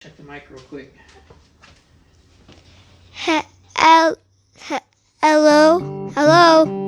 Check the mic real quick. Hello? Hello?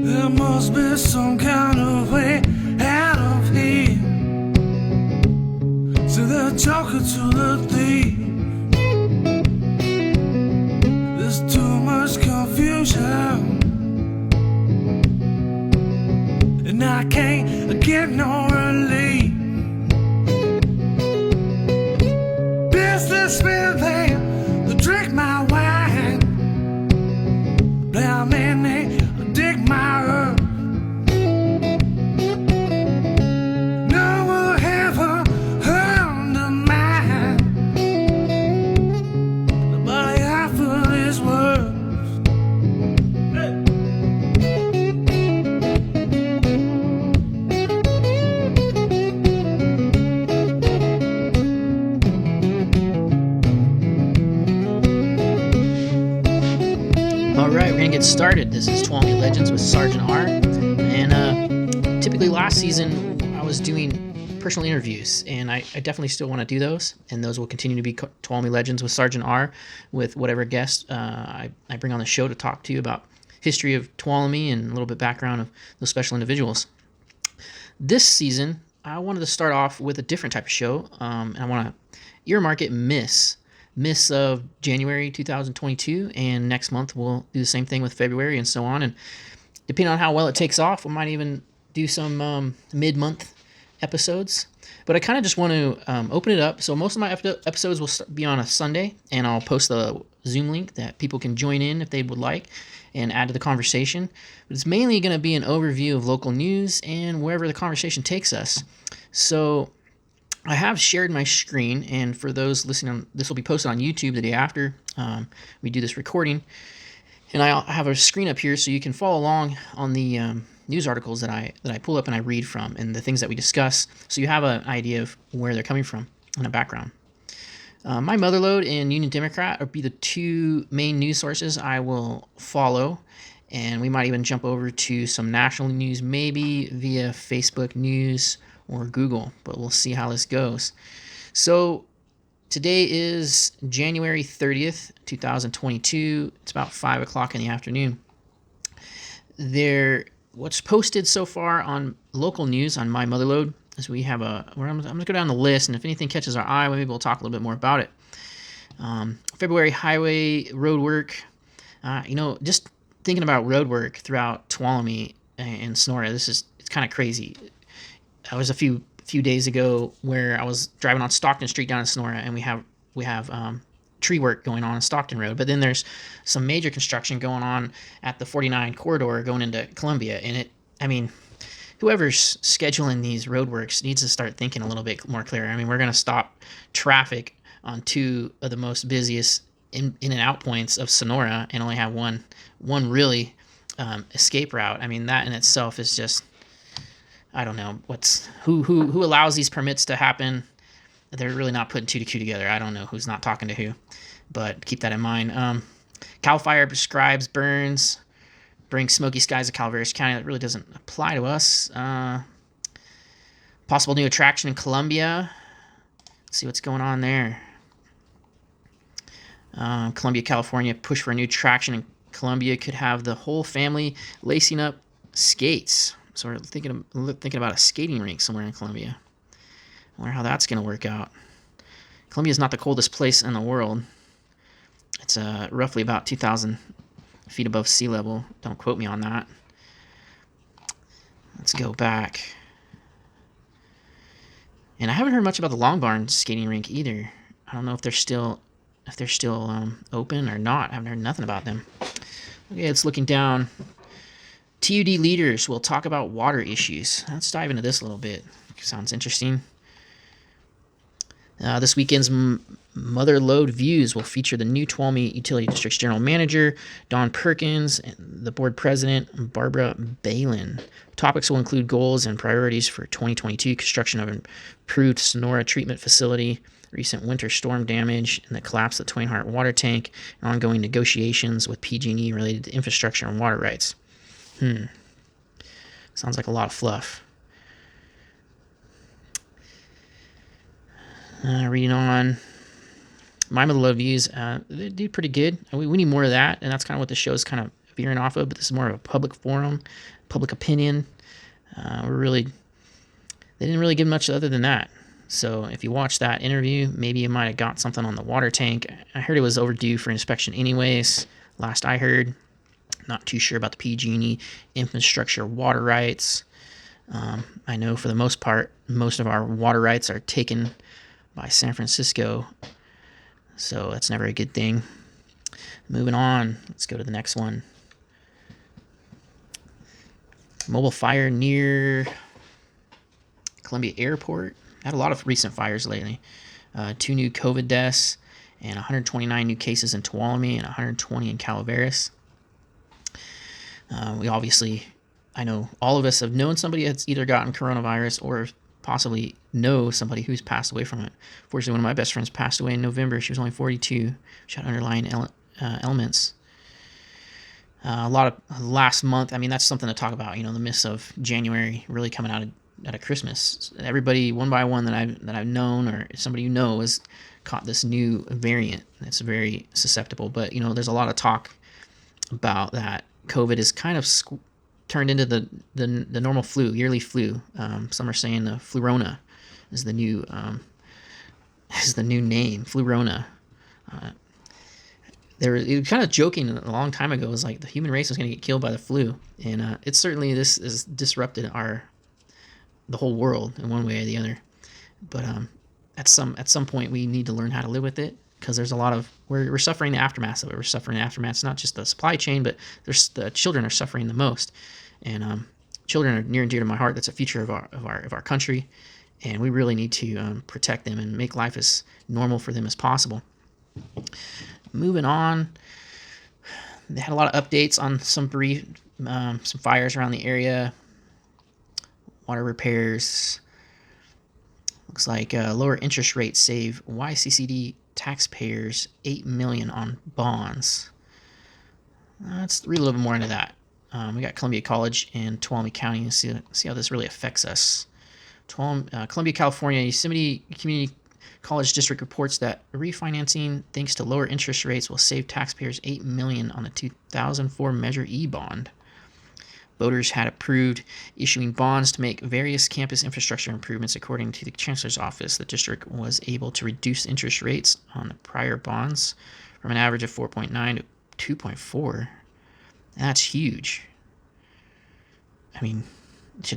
There must be some kind of way out of here. So they're talking to the thief. There's too much confusion, and I can't get no relief. Businessmen, they drink my wine. Blind man, they dig my earth. No one ever undermine the body I feel is worth. All right, we're gonna get started. This is Tuolumne Legends with Sgt R, and typically last season I was doing personal interviews, and I definitely still want to do those, and those will continue to be Tuolumne Legends with Sgt R, with whatever guest I bring on the show to talk to you about history of Tuolumne and a little bit background of those special individuals. This season, I wanted to start off with a different type of show, and I want to earmark it Miss of January 2022, and next month we'll do the same thing with February and so on. And depending on how well it takes off, we might even do some mid-month episodes. But I kind of just want to open it up. So most of my episodes will be on a Sunday, and I'll post the Zoom link that people can join in if they would like and add to the conversation. But it's mainly going to be an overview of local news and wherever the conversation takes us. So I have shared my screen, and for those listening, this will be posted on YouTube the day after we do this recording. And I have a screen up here so you can follow along on the news articles that I pull up and I read from, and the things that we discuss, so you have an idea of where they're coming from and a background. My Motherlode and Union Democrat will be the two main news sources I will follow, and we might even jump over to some national news, maybe via Facebook News or Google, but we'll see how this goes. So today is January 30th, 2022. It's about 5 o'clock in the afternoon. What's posted so far on local news on My Motherlode is we have I'm going to go down the list, and if anything catches our eye, maybe we'll talk a little bit more about it. February highway road work. Just thinking about road work throughout Tuolumne and Sonora, it's kind of crazy. I was a few days ago where I was driving on Stockton Street down in Sonora, and we have tree work going on Stockton Road, but then there's some major construction going on at the 49 corridor going into Columbia, and whoever's scheduling these roadworks needs to start thinking a little bit more clear. I mean, we're going to stop traffic on two of the most busiest in and out points of Sonora and only have one really escape route. I mean, that in itself is just, I don't know who allows these permits to happen. They're really not putting two to two together. I don't know who's not talking to who, but keep that in mind. Cal Fire prescribes burns, brings smoky skies to Calaveras County. That really doesn't apply to us. Possible new attraction in Columbia. Let's see what's going on there. Columbia, California, push for a new attraction in Columbia could have the whole family lacing up skates. So we're thinking about a skating rink somewhere in Columbia. I wonder how that's going to work out. Columbia is not the coldest place in the world. It's roughly about 2,000 feet above sea level. Don't quote me on that. Let's go back. And I haven't heard much about the Long Barn skating rink either. I don't know if they're still open or not. I haven't heard nothing about them. Okay, it's looking down. TUD leaders will talk about water issues. Let's dive into this a little bit. Sounds interesting. This weekend's Mother Lode Views will feature the new Tuolumne Utility District's General Manager, Don Perkins, and the Board President, Barbara Balin. Topics will include goals and priorities for 2022, construction of an improved Sonora treatment facility, recent winter storm damage, and the collapse of the Twain Harte water tank, and ongoing negotiations with PG&E related to infrastructure and water rights. Sounds like a lot of fluff. Reading on. My Mother Lode Views, they do pretty good. We need more of that, and that's kind of what the show is kind of veering off of, but this is more of a public forum, public opinion. They didn't really give much other than that. So if you watch that interview, maybe you might have got something on the water tank. I heard it was overdue for inspection anyways, last I heard. Not too sure about the PG&E infrastructure water rights. I know for the most part, most of our water rights are taken by San Francisco, so that's never a good thing. Moving on, let's go to the next one. Mobile fire near Columbia Airport. Had a lot of recent fires lately. 2 new COVID deaths and 129 new cases in Tuolumne and 120 in Calaveras. I know all of us have known somebody that's either gotten coronavirus or possibly know somebody who's passed away from it. Fortunately, one of my best friends passed away in November. She was only 42. She had underlying ailments. A lot of last month, I mean, that's something to talk about, the miss of January really coming out of Christmas. Everybody, one by one that I've known or somebody has caught this new variant that's very susceptible. But, there's a lot of talk about that COVID is kind of turned into the normal flu, yearly flu. Some are saying the Flurona is the new name, Flurona. They were kind of joking a long time ago. It was like the human race was going to get killed by the flu, and it's certainly this has disrupted the whole world in one way or the other. But at some point we need to learn how to live with it, because there's a lot of we're suffering the aftermath of it. We're suffering the aftermath. It's not just the supply chain, but the children are suffering the most, and children are near and dear to my heart. That's a future of our country, and we really need to protect them and make life as normal for them as possible. Moving on, they had a lot of updates on some fires around the area, water repairs. Looks like lower interest rates save YCCD taxpayers $8 million on bonds. Let's read a little bit more into that. We got Columbia College in Tuolumne County, and see how this really affects us. Columbia, California, Yosemite Community College District reports that refinancing thanks to lower interest rates will save taxpayers $8 million on the 2004 Measure E bond. Voters had approved issuing bonds to make various campus infrastructure improvements. According to the Chancellor's Office, the district was able to reduce interest rates on the prior bonds from an average of 4.9 to 2.4. That's huge. I mean,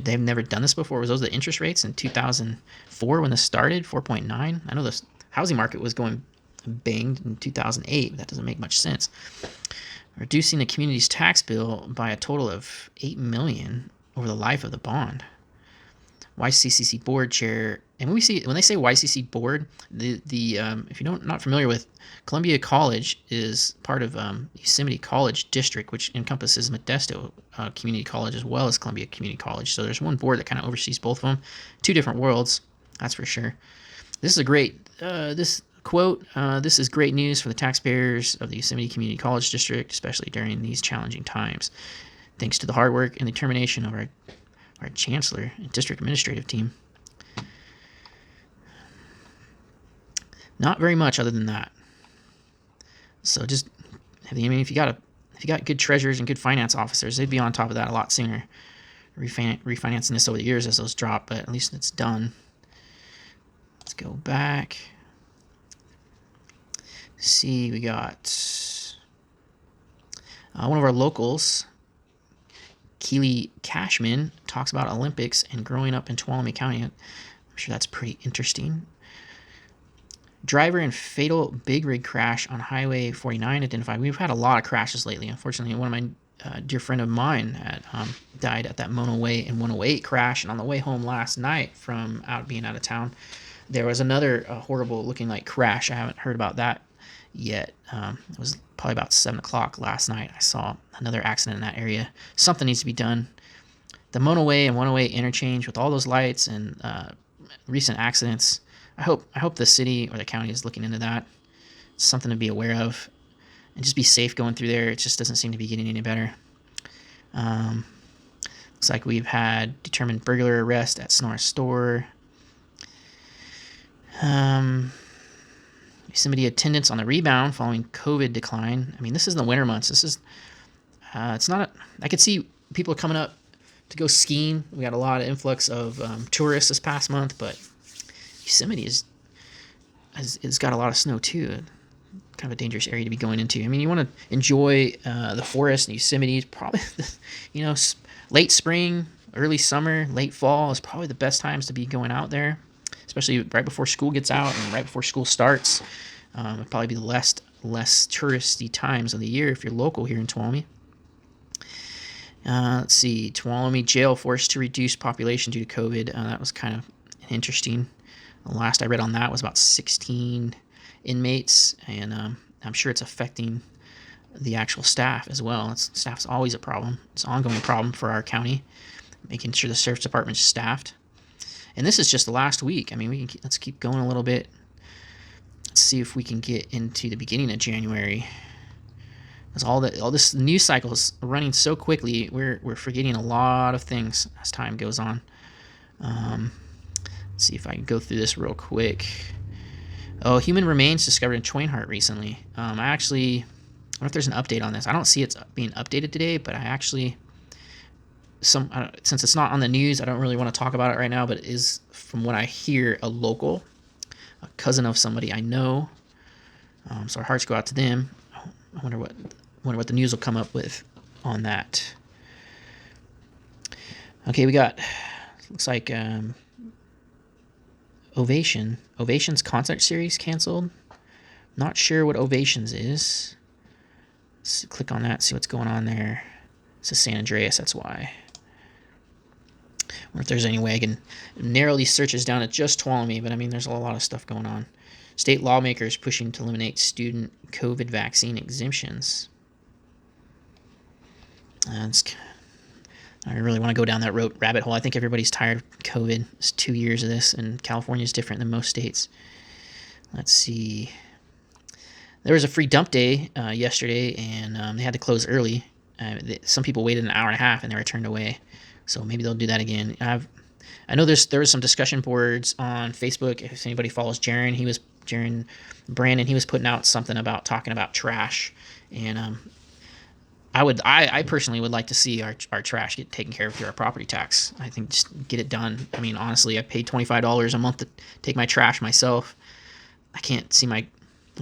they've never done this before. Was those the interest rates in 2004 when this started? 4.9? I know the housing market was going banged in 2008, but that doesn't make much sense. Reducing the community's tax bill by a total of $8 million over the life of the bond. YCCC board chair, and when they say YCC board, if you're not familiar with, Columbia College is part of Yosemite College District, which encompasses Modesto Community College as well as Columbia Community College. So there's one board that kind of oversees both of them. Two different worlds, that's for sure. This is a great this quote. This is great news for the taxpayers of the Yosemite Community College District, especially during these challenging times. Thanks to the hard work and determination of our chancellor and district administrative team. Not very much other than that. So just, if you got good treasurers and good finance officers, they'd be on top of that a lot sooner. Refinancing this over the years as those drop, but at least it's done. Let's go back. See, we got One of our locals, Keely Cashman, talks about Olympics and growing up in Tuolumne County. I'm sure that's pretty interesting. Driver in fatal big rig crash on Highway 49 identified. We've had a lot of crashes lately. Unfortunately, one of my dear friend of mine had died at that Mono Way and 108 crash. And on the way home last night from being out of town, there was another horrible looking like crash. I haven't heard about that yet. It was probably about 7 o'clock last night. I saw another accident in that area. Something needs to be done. The Mono Way and 108 interchange with all those lights and recent accidents. I hope the city or the county is looking into that. It's something to be aware of, and just be safe going through there. It just doesn't seem to be getting any better. Looks like we've had determined burglar arrest at Sonora store. Yosemite attendance on the rebound following COVID decline. I mean, this is in the winter months. This is it's not. I could see people coming up to go skiing. We got a lot of influx of tourists this past month, but Yosemite has got a lot of snow too. Kind of a dangerous area to be going into. I mean, you want to enjoy the forest and Yosemite. Probably, late spring, early summer, late fall is probably the best times to be going out there, especially right before school gets out and right before school starts. It'd probably be the less touristy times of the year if you're local here in Tuolumne. Let's see, Tuolumne jail forced to reduce population due to COVID. That was kind of interesting. The last I read on that was about 16 inmates, and I'm sure it's affecting the actual staff as well. Staff's always a problem. It's an ongoing problem for our county, making sure the sheriff's department's staffed. And this is just the last week. I mean, let's keep going a little bit. Let's see if we can get into the beginning of January. Because all this news cycle is running so quickly, we're forgetting a lot of things as time goes on. Let's see if I can go through this real quick. Oh, human remains discovered in Schweinhart recently. I wonder if there's an update on this. I don't see it's being updated today, but since it's not on the news, I don't really want to talk about it right now, but it is, from what I hear, a local, a cousin of somebody I know. So our hearts go out to them. I wonder what the news will come up with on that. Okay, we got, looks like Ovation's concert series canceled. Not sure what Ovations is. Let's click on that, see what's going on there. It says San Andreas, that's why. I wonder if there's any way I can narrow these searches down to just Tuolumne, but I mean, there's a lot of stuff going on. State lawmakers pushing to eliminate student COVID vaccine exemptions. I really want to go down that rabbit hole. I think everybody's tired of COVID. It's 2 years of this, and California is different than most states. Let's see. There was a free dump day yesterday, and they had to close early. Some people waited an hour and a half, and they were turned away. So maybe they'll do that again. I know there was some discussion boards on Facebook. If anybody follows Jaron Brandon, he was putting out something about talking about trash, and I personally would like to see our trash get taken care of through our property tax. I think just get it done. I mean, honestly, I paid $25 a month to take my trash myself. I can't see my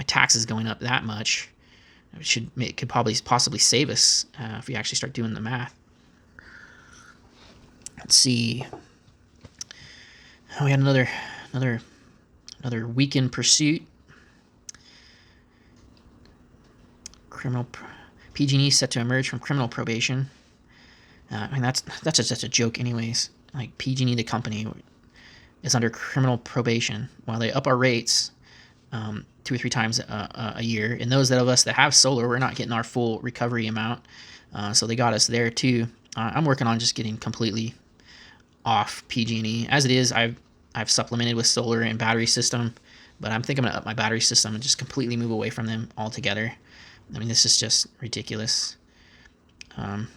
taxes going up that much. It could possibly save us if we actually start doing the math. Let's see. Oh, we had another weekend pursuit. PG&E set to emerge from criminal probation. I mean, that's just a joke anyways. Like, PG&E, the company, is under criminal probation while they up our rates 2 or 3 times a year. And those of us that have solar, we're not getting our full recovery amount. So they got us there too. I'm working on just getting completely off PG&E. As it is, I've supplemented with solar and battery system, but I'm thinking I'm gonna up my battery system and just completely move away from them altogether. I mean, this is just ridiculous. The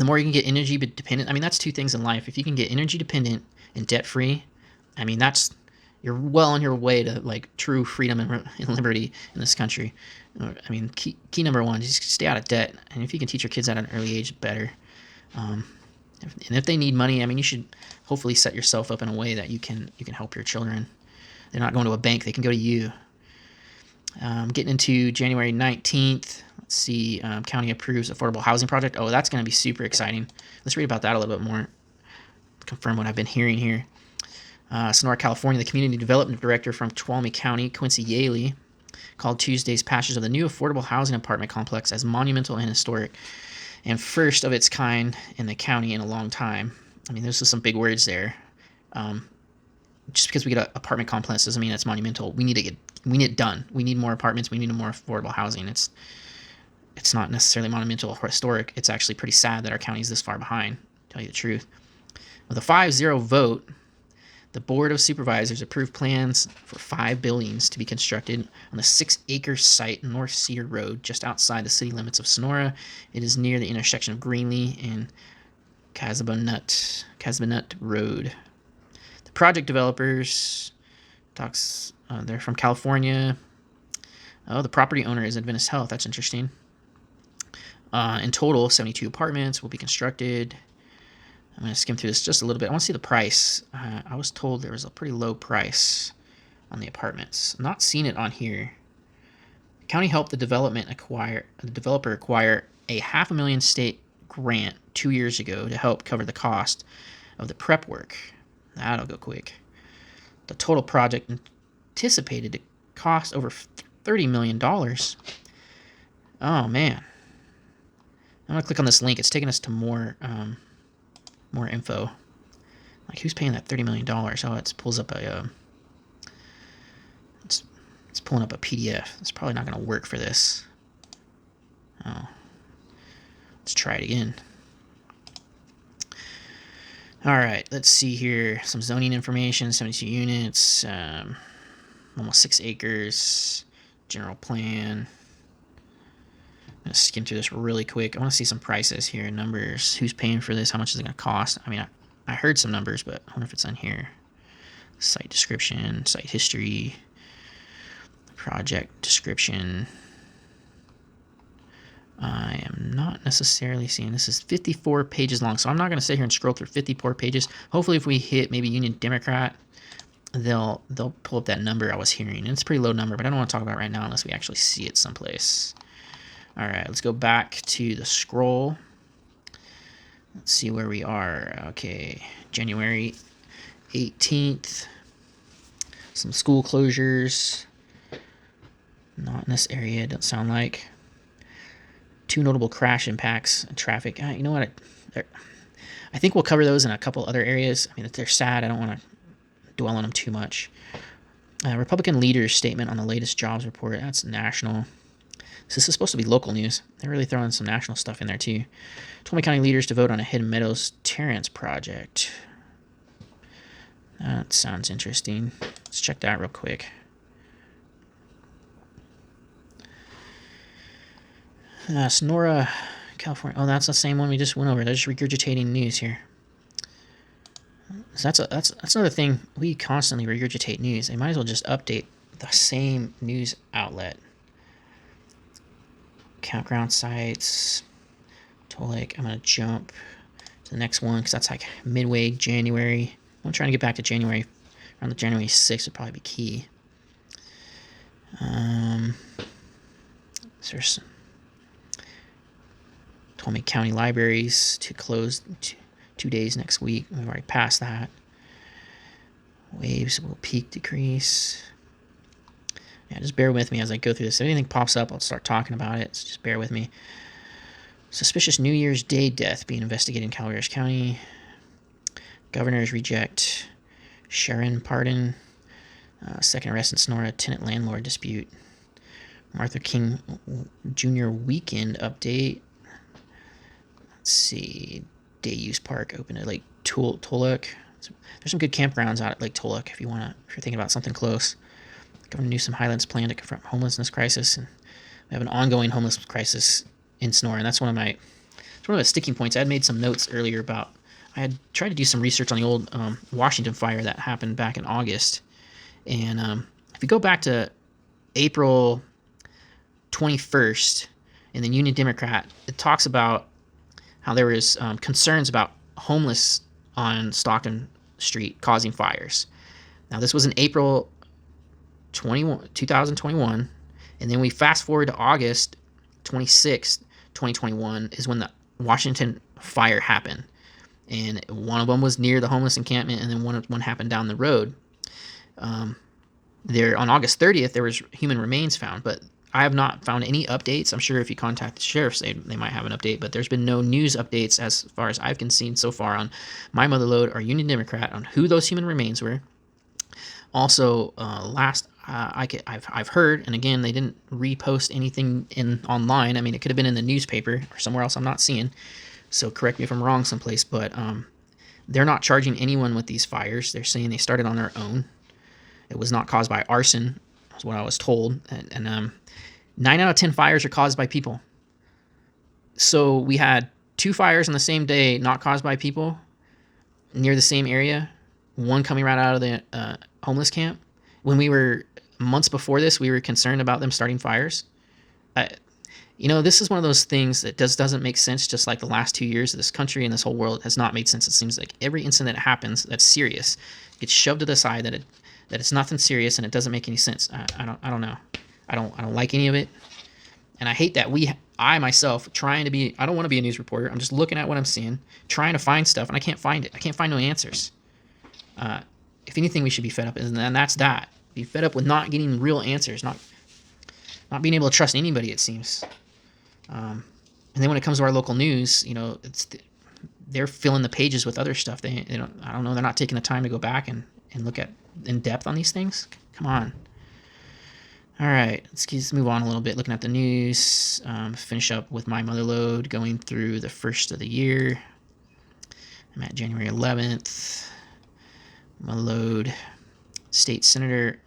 more you can get energy dependent, I mean, that's 2 things in life. If you can get energy dependent and debt free, I mean, you're well on your way to like true freedom and liberty in this country. I mean, key number 1, just stay out of debt. And if you can teach your kids at an early age, better. And if they need money, I mean, you should hopefully set yourself up in a way that you can help your children. They're not going to a bank; they can go to you. Getting into January 19th. Let's Let's see, county approves affordable housing project. Oh, that's going to be super exciting. Let's read about that a little bit more. Confirm what I've been hearing here. Sonora, California, the community development director from Tuolumne County, Quincy Yaley, called Tuesday's passage of the new affordable housing apartment complex as monumental and historic, and first of its kind in the county in a long time. I mean, those are some big words there. Just because we get an apartment complex doesn't mean it's monumental. We need it done. We need more apartments. We need more affordable housing. It's not necessarily monumental or historic. It's actually pretty sad that our county is this far behind, to tell you the truth. With a 5-0 vote, the Board of Supervisors approved plans for 5 buildings to be constructed on the 6-acre site North Cedar Road, just outside the city limits of Sonora. It is near the intersection of Greenlee and Casbanut Road. The project developers they're from California. Oh, the property owner is Adventist Health. That's interesting. In total, 72 apartments will be constructed. I'm going to skim through this just a little bit. I want to see the price. I was told there was a pretty low price on the apartments. I'm not seeing it on here. The county helped the developer acquire a $500,000 state grant 2 years ago to help cover the cost of the prep work. That'll go quick. The total project anticipated to cost over $30 million. Oh, man. I'm going to click on this link. It's taking us to more info. Like, who's paying that $30 million? Oh, it pulls up it's pulling up a PDF. It's probably not going to work for this. Oh. Let's try it again. All right, let's see here. Some zoning information, 72 units, almost 6 acres, general plan. I'm going to skim through this really quick. I want to see some prices here, numbers. Who's paying for this? How much is it going to cost? I mean, I heard some numbers, but I wonder if it's on here. Site description, site history, project description. I am not necessarily seeing. This is 54 pages long, so I'm not going to sit here and scroll through 54 pages. Hopefully, if we hit maybe Union Democrat, they'll pull up that number I was hearing. And it's a pretty low number, but I don't want to talk about it right now unless we actually see it someplace. All right, let's go back to the scroll. Let's see where we are. Okay, January 18th. Some school closures. Not in this area, don't sound like. 2 notable crash impacts in traffic. You know what? I think we'll cover those in a couple other areas. I mean, if they're sad, I don't want to dwell on them too much. Republican leaders' statement on the latest jobs report. That's national. So this is supposed to be local news. They're really throwing some national stuff in there, too. Tuolumne County leaders to vote on a Hidden Meadows Terrence project. That sounds interesting. Let's check that real quick. Sonora, California. Oh, that's the same one we just went over. They're just regurgitating news here. So that's another thing. We constantly regurgitate news. They might as well just update the same news outlet. Campground sites. Tolek. I'm going to jump to the next one because that's like midway January. I'm trying to get back to January. Around the January 6th would probably be key. There's Tuolumne County libraries to close 2 days next week. We've already passed that. Waves will peak, decrease. Yeah, just bear with me as I go through this. If anything pops up, I'll start talking about it. So just bear with me. Suspicious New Year's Day death being investigated in Calaveras County. Governors reject Sharon pardon. Second arrest in Sonora. Tenant-landlord dispute. Martha King Jr. weekend update. Let's see. Day use park open at Lake Tuolumne. There's some good campgrounds out at Lake Tuolumne if you're thinking about something close. Governor Newsom Highlands plan to confront homelessness crisis, and we have an ongoing homeless crisis in Sonora, and that's one of the sticking points. I had made some notes earlier about. I had tried to do some research on the old Washington fire that happened back in August, and if you go back to April 21st in the Union Democrat, it talks about how there was concerns about homeless on Stockton Street causing fires. Now, this was in April 2021, and then we fast forward to August, 26th, 2021 is when the Washington fire happened. And one of them was near the homeless encampment, and then one happened down the road. There on August 30th, there was human remains found, but I have not found any updates. I'm sure if you contact the sheriffs, they might have an update, but there's been no news updates as far as I've seen so far on My Motherlode or Union Democrat on who those human remains were. Also, I've heard, and again, they didn't repost anything online. I mean, it could have been in the newspaper or somewhere else I'm not seeing. So correct me if I'm wrong someplace, but they're not charging anyone with these fires. They're saying they started on their own. It was not caused by arson, is what I was told. And 9 out of 10 fires are caused by people. So we had 2 fires on the same day, not caused by people, near the same area. One coming right out of the homeless camp. When we were months before this, we were concerned about them starting fires. This is one of those things that doesn't make sense. Just like the last 2 years of this country and this whole world has not made sense. It seems like every incident that happens that's serious gets shoved to the side that it's nothing serious and it doesn't make any sense. I don't know. I don't like any of it, and I hate that I myself trying to be. I don't want to be a news reporter. I'm just looking at what I'm seeing, trying to find stuff, and I can't find it. I can't find no answers. If anything, we should be fed up, and that's that. Be fed up with not getting real answers, not being able to trust anybody. It seems. And then when it comes to our local news, they're filling the pages with other stuff. They don't. I don't know. They're not taking the time to go back and look at in depth on these things. Come on. All right, let's move on a little bit. Looking at the news, finish up with My Motherlode, going through the first of the year. I'm at January 11th. Motherlode, State Senator,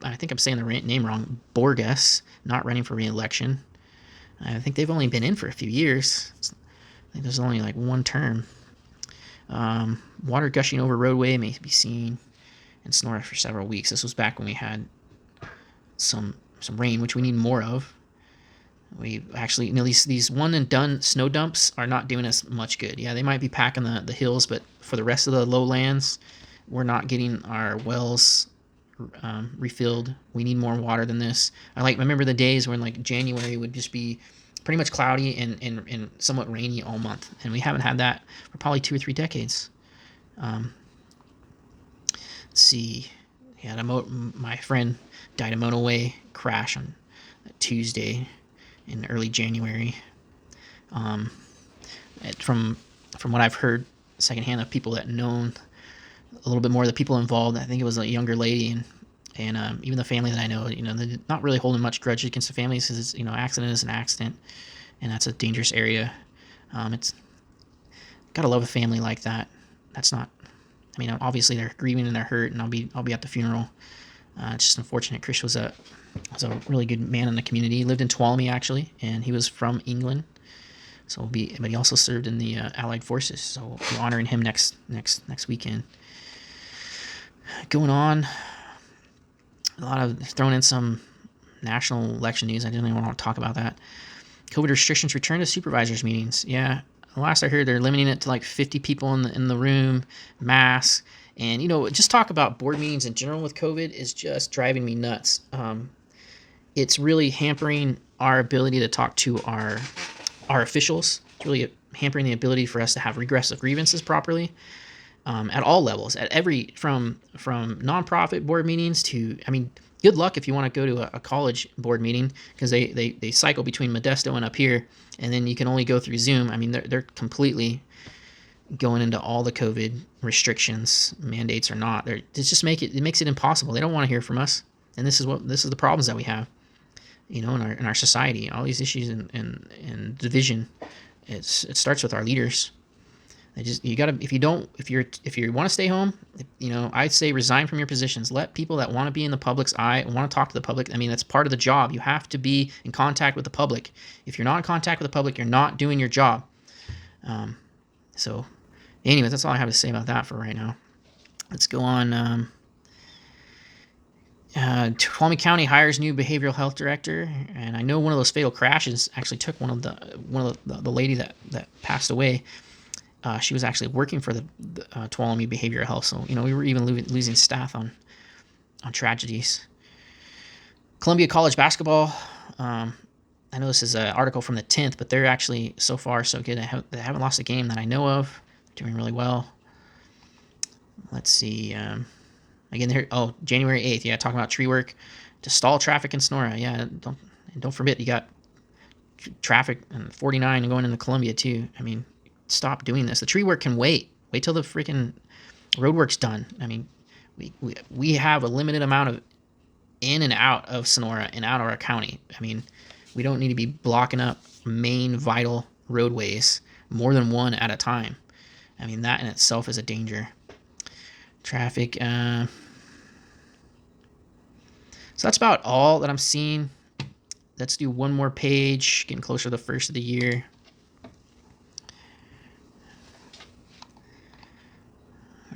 I think I'm saying the name wrong, Borges, not running for re-election. I think they've only been in for a few years. I think there's only like one term. Water gushing over roadway may be seen in Sonora for several weeks. This was back when we had some rain, which we need more of. We actually, these one and done snow dumps are not doing us much good. Yeah, they might be packing the hills, but for the rest of the lowlands, we're not getting our wells refilled. We need more water than this. I remember the days when like January would just be pretty much cloudy and somewhat rainy all month, and we haven't had that for probably 2 or 3 decades. Let's see. Yeah, my friend died a motorway crash on Tuesday in early January. From what I've heard secondhand of people that known a little bit more of the people involved, I think it was a younger lady, and even the family that I know, they're not really holding much grudge against the family because it's, accident is an accident, and that's a dangerous area. It's gotta love a family like that. That's not. I mean, obviously they're grieving and they're hurt, and I'll be at the funeral. It's just unfortunate. Chris was a really good man in the community. He lived in Tuolumne actually, and he was from England. But he also served in the Allied Forces. So we'll be honoring him next weekend. Going on, a lot of thrown in some national election news. I didn't even want to talk about that. COVID restrictions return to supervisors meetings. Yeah, last I heard, they're limiting it to like 50 people in the room, masks, and just talk about board meetings in general with COVID is just driving me nuts. It's really hampering our ability to talk to our officials. It's really hampering the ability for us to have regressive grievances properly. At all levels, from nonprofit board meetings to, good luck if you want to go to a college board meeting, because they cycle between Modesto and up here, and then you can only go through Zoom. They're completely going into all the COVID restrictions, mandates or not. It makes it impossible. They don't want to hear from us, and this is the problems that we have, in our society. All these issues and division. It starts with our leaders. If you want to stay home, I'd say resign from your positions. Let people that want to be in the public's eye and want to talk to the public. That's part of the job. You have to be in contact with the public. If you're not in contact with the public, you're not doing your job. So anyway, that's all I have to say about that for right now. Let's go on. Tuolumne County hires new behavioral health director, and I know one of those fatal crashes actually took one of the lady that passed away. She was actually working for the Tuolumne Behavioral Health, so we were even losing staff on tragedies. Columbia College basketball I know this is an article from the 10th, but they're actually so far so good. They haven't lost a game that I know of. Doing really well. Let's see. Again, here. Oh, January 8th. Yeah, talking about tree work to stall traffic in Sonora. Yeah, don't forget you got traffic on 49 and going into Columbia too. I mean, stop doing this. The tree work can wait. Wait till the freaking road work's done. I mean, we have a limited amount of in and out of Sonora and out of our county. I mean, we don't need to be blocking up main vital roadways more than one at a time. I mean, that in itself is a danger. Traffic. So that's about all that I'm seeing. Let's do one more page, getting closer to the first of the year.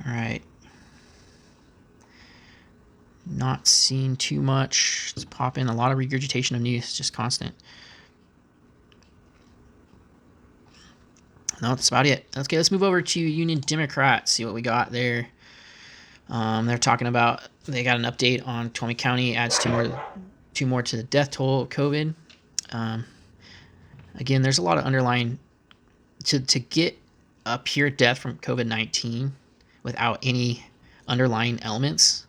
All right. Not seeing too much. Let's pop in a lot of regurgitation of news, just constant. No, that's about it. Okay, let's move over to Union Democrat, see what we got there. They're talking about, they got an update on Tuolumne County, adds two more to the death toll of COVID. Again, there's a lot of underlying, to get a pure death from COVID-19 without any underlying elements.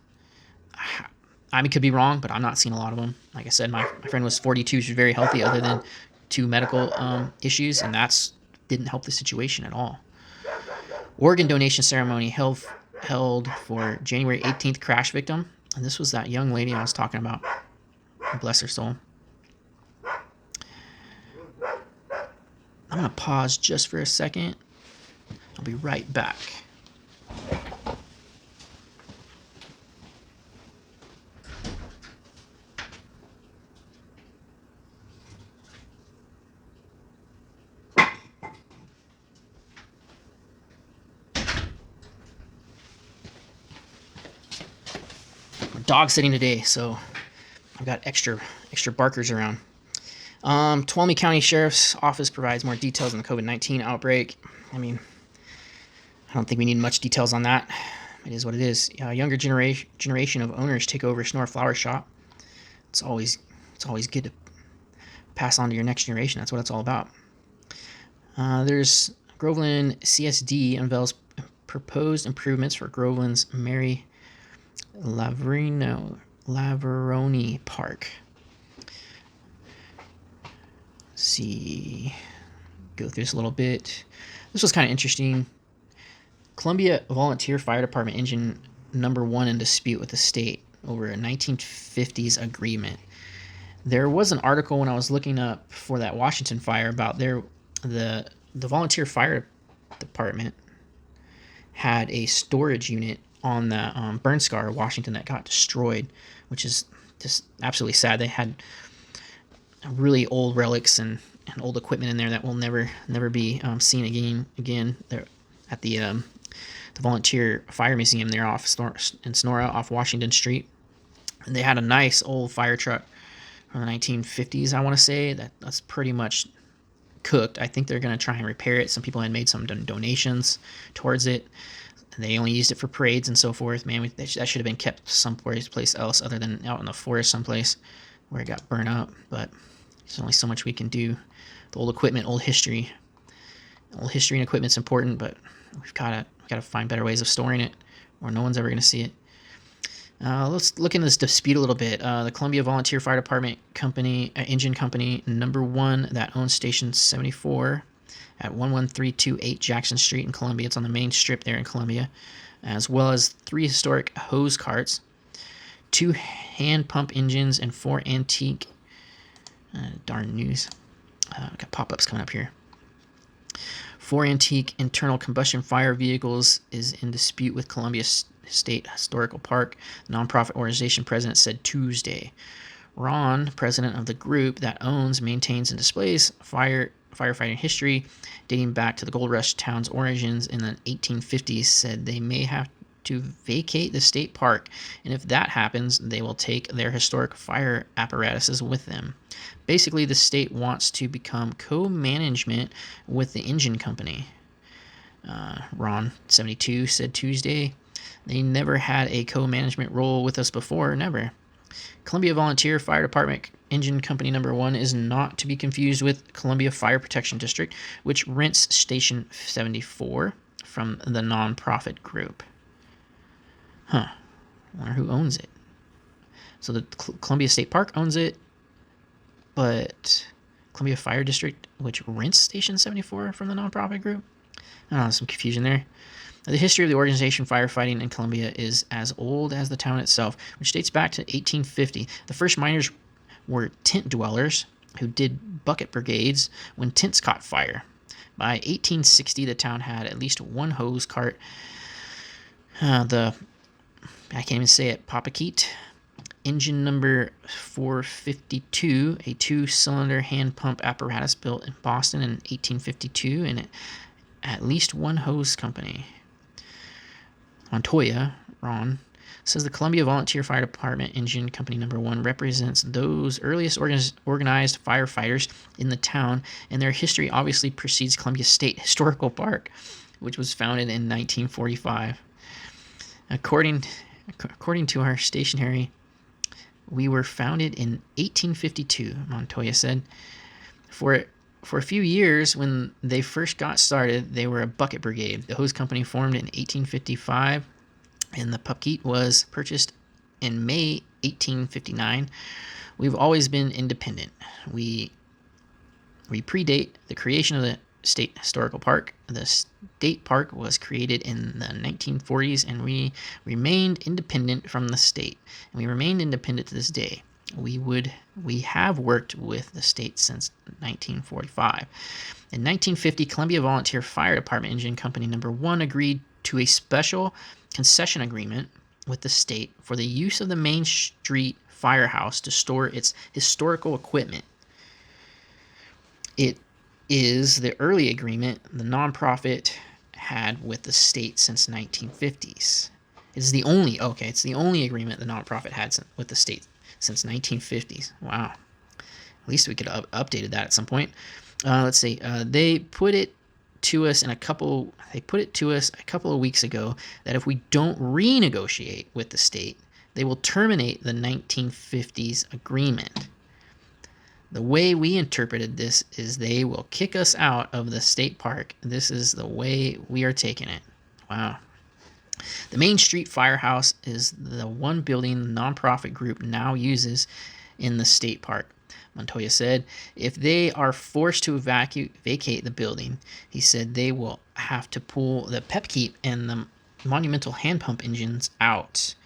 I mean, could be wrong, but I'm not seeing a lot of them. Like I said, my friend was 42, she was very healthy other than 2 medical issues, and that's didn't help the situation at all. Organ donation ceremony held for January 18th crash victim, and this was that young lady I was talking about. Bless her soul. I'm going to pause just for a second. I'll be right back. Dog sitting today, so I've got extra barkers around. Tuolumne County Sheriff's Office provides more details on the COVID-19 outbreak. I mean, I don't think we need much details on that. It is what it is. A younger generation of owners take over Sonora Flower Shop. It's always good to pass on to your next generation. That's what it's all about. There's Groveland CSD unveils proposed improvements for Groveland's Mary Laveroni Park. Let's see, go through this a little bit. This was kind of interesting. Columbia Volunteer Fire Department engine number 1 in dispute with the state over a 1950s agreement. There was an article when I was looking up for that Washington fire about the volunteer fire department had a storage unit on the burn scar of Washington that got destroyed, which is just absolutely sad. They had really old relics and old equipment in there that will never be seen again. They're at the Volunteer Fire Museum there in Sonora off Washington Street. And they had a nice old fire truck from the 1950s, I want to say. That's pretty much cooked. I think they're going to try and repair it. Some people had made some donations towards it. They only used it for parades and so forth. Man, that should have been kept someplace else other than out in the forest someplace where it got burned up. But there's only so much we can do. The old equipment, old history and equipment's important, but we've got to find better ways of storing it, or no one's ever going to see it. Let's look into this dispute a little bit. The Columbia Volunteer Fire Department company, engine company number 1 that owns Station 74 at 11328 Jackson Street in Columbia. It's on the main strip there in Columbia, as well as 3 historic hose carts, 2 hand pump engines, and 4 antique. Darn news. Got pop-ups coming up here. 4 antique internal combustion fire vehicles is in dispute with Columbia State Historical Park, the nonprofit organization president said Tuesday. Ron, president of the group that owns, maintains, and displays firefighting history dating back to the Gold Rush town's origins in the 1850s, said they may have to vacate the state park, and if that happens, they will take their historic fire apparatuses with them. Basically, the state wants to become co-management with the engine company. Ron, 72, said Tuesday. They never had a co-management role with us before, never. Columbia Volunteer Fire Department Engine Company Number 1 is not to be confused with Columbia Fire Protection District, which rents Station 74 from the nonprofit group. Huh. I wonder who owns it. So the Columbia State Park owns it, but Columbia Fire District, which rents Station 74 from the nonprofit group? I don't know, some confusion there. The history of the organization firefighting in Columbia is as old as the town itself, which dates back to 1850. The first miners were tent dwellers who did bucket brigades when tents caught fire. By 1860, the town had at least one hose cart. I can't even say it, Papakeet. Engine number 452, a two-cylinder hand pump apparatus built in Boston in 1852, and at least one hose company. Montoya, Ron, says the Columbia Volunteer Fire Department Engine Company Number 1 represents those earliest organized firefighters in the town, and their history obviously precedes Columbia State Historical Park, which was founded in 1945. According to our stationery, we were founded in 1852, Montoya said. For a few years, when they first got started, they were a bucket brigade. The hose company formed in 1855, and the Papakeet was purchased in May 1859. We've always been independent. We predate the creation of the State Historical Park. The state park was created in the 1940s, and we remained independent from the state. And we remained independent to this day. We have worked with the state since 1945. In 1950, Columbia Volunteer Fire Department Engine Company Number 1 agreed to a special concession agreement with the state for the use of the Main Street firehouse to store its historical equipment. It is the early agreement the nonprofit had with the state since 1950s. It's the only agreement the nonprofit had with the state since 1950s. Wow. At least we could have updated that at some point. Let's see. They put it to us a couple of weeks ago that if we don't renegotiate with the state, they will terminate the 1950s agreement. The way we interpreted this is they will kick us out of the state park. This is the way we are taking it. Wow. The Main Street Firehouse is the one building the nonprofit group now uses in the state park, Montoya said. If they are forced to vacate the building, he said they will have to pull the Papakeet and the monumental hand pump engines out.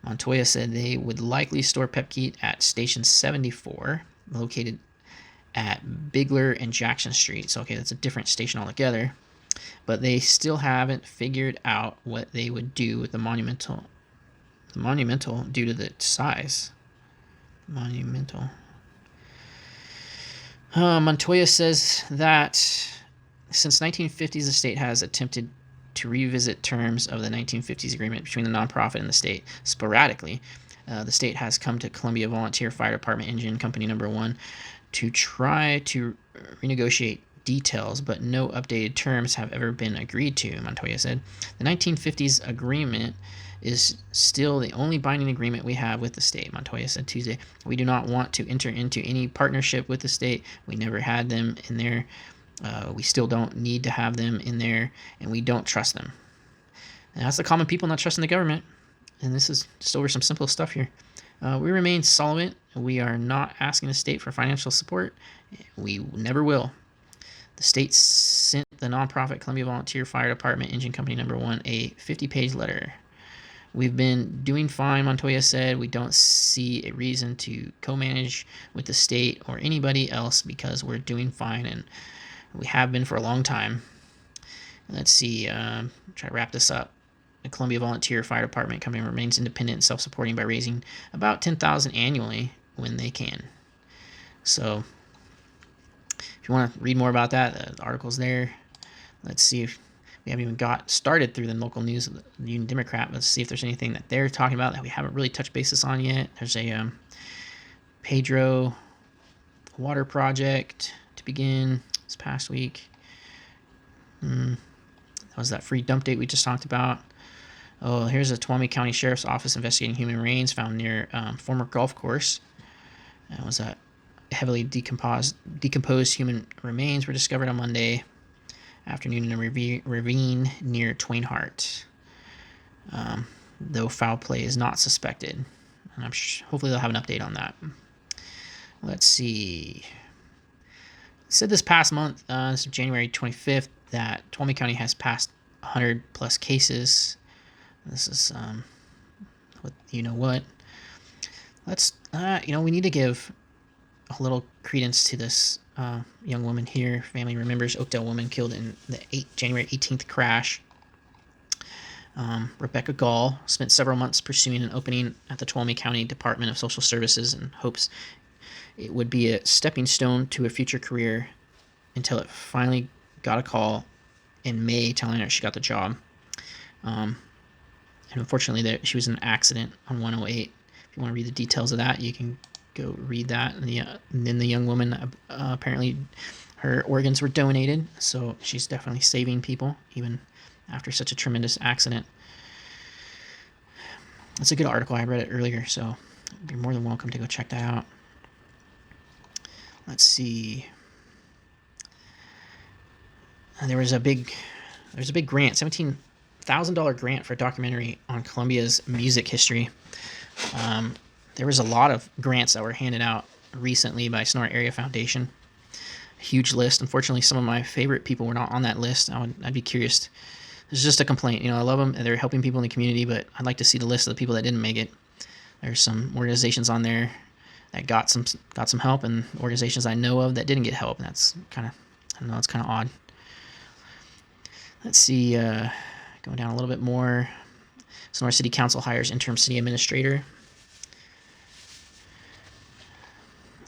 Montoya said they would likely store Papakeet at Station 74, located at Bigler and Jackson Streets. So, okay, that's a different station altogether. But they still haven't figured out what they would do with the monumental due to the size. Monumental. Montoya says that since 1950s, the state has attempted to revisit terms of the 1950s agreement between the nonprofit and the state sporadically. The state has come to Columbia Volunteer Fire Department Engine Company Number 1 to try to renegotiate details, but no updated terms have ever been agreed to, Montoya said. The 1950s agreement is still the only binding agreement we have with the state, Montoya said Tuesday. We do not want to enter into any partnership with the state. We never had them in there. We still don't need to have them in there, and we don't trust them. And that's the common people not trusting the government. And this is just over some simple stuff here. We remain solvent. We are not asking the state for financial support. We never will. The state sent the nonprofit Columbia Volunteer Fire Department Engine Company Number 1 a 50-page letter. We've been doing fine, Montoya said. We don't see a reason to co-manage with the state or anybody else because we're doing fine, and we have been for a long time. Let's see. Try to wrap this up. The Columbia Volunteer Fire Department Company remains independent and self-supporting by raising about $10,000 annually when they can. So, if you want to read more about that, the article's there. Let's see if we haven't even got started through the local news of the Union Democrat. Let's see if there's anything that they're talking about that we haven't really touched bases on yet. There's a Pedro water project to begin this past week. That was that free dump date we just talked about. Oh, here's a Tuolumne County Sheriff's Office investigating human remains found near former golf course. It was a heavily decomposed human remains were discovered on Monday afternoon in a ravine near Twain Harte. Though foul play is not suspected. And hopefully they'll have an update on that. Let's see. It said this past month, this is January 25th, that Tuolumne County has passed 100 plus cases. This is what you know what. Let's we need to give a little credence to this young woman here. Family remembers Oakdale woman killed in the January 18th crash. Rebecca Gall spent several months pursuing an opening at the Tuolumne County Department of Social Services in hopes it would be a stepping stone to a future career, until it finally got a call in May telling her she got the job. And unfortunately, she was in an accident on 108. If you want to read the details of that, you can go read that. And then the young woman, apparently her organs were donated, so she's definitely saving people, even after such a tremendous accident. It's a good article. I read it earlier, so you're more than welcome to go check that out. Let's see. There was a big grant, $17,000 grant for a documentary on Columbia's music history. There was a lot of grants that were handed out recently by Sonora Area Foundation. Huge list. Unfortunately, some of my favorite people were not on that list. I'd be curious. There's just a complaint. I love them and they're helping people in the community, but I'd like to see the list of the people that didn't make it. There's some organizations on there that got some help, and organizations I know of that didn't get help. And that's kind of, it's kind of odd. Let's see, going down a little bit more. Sonora City Council hires interim city administrator.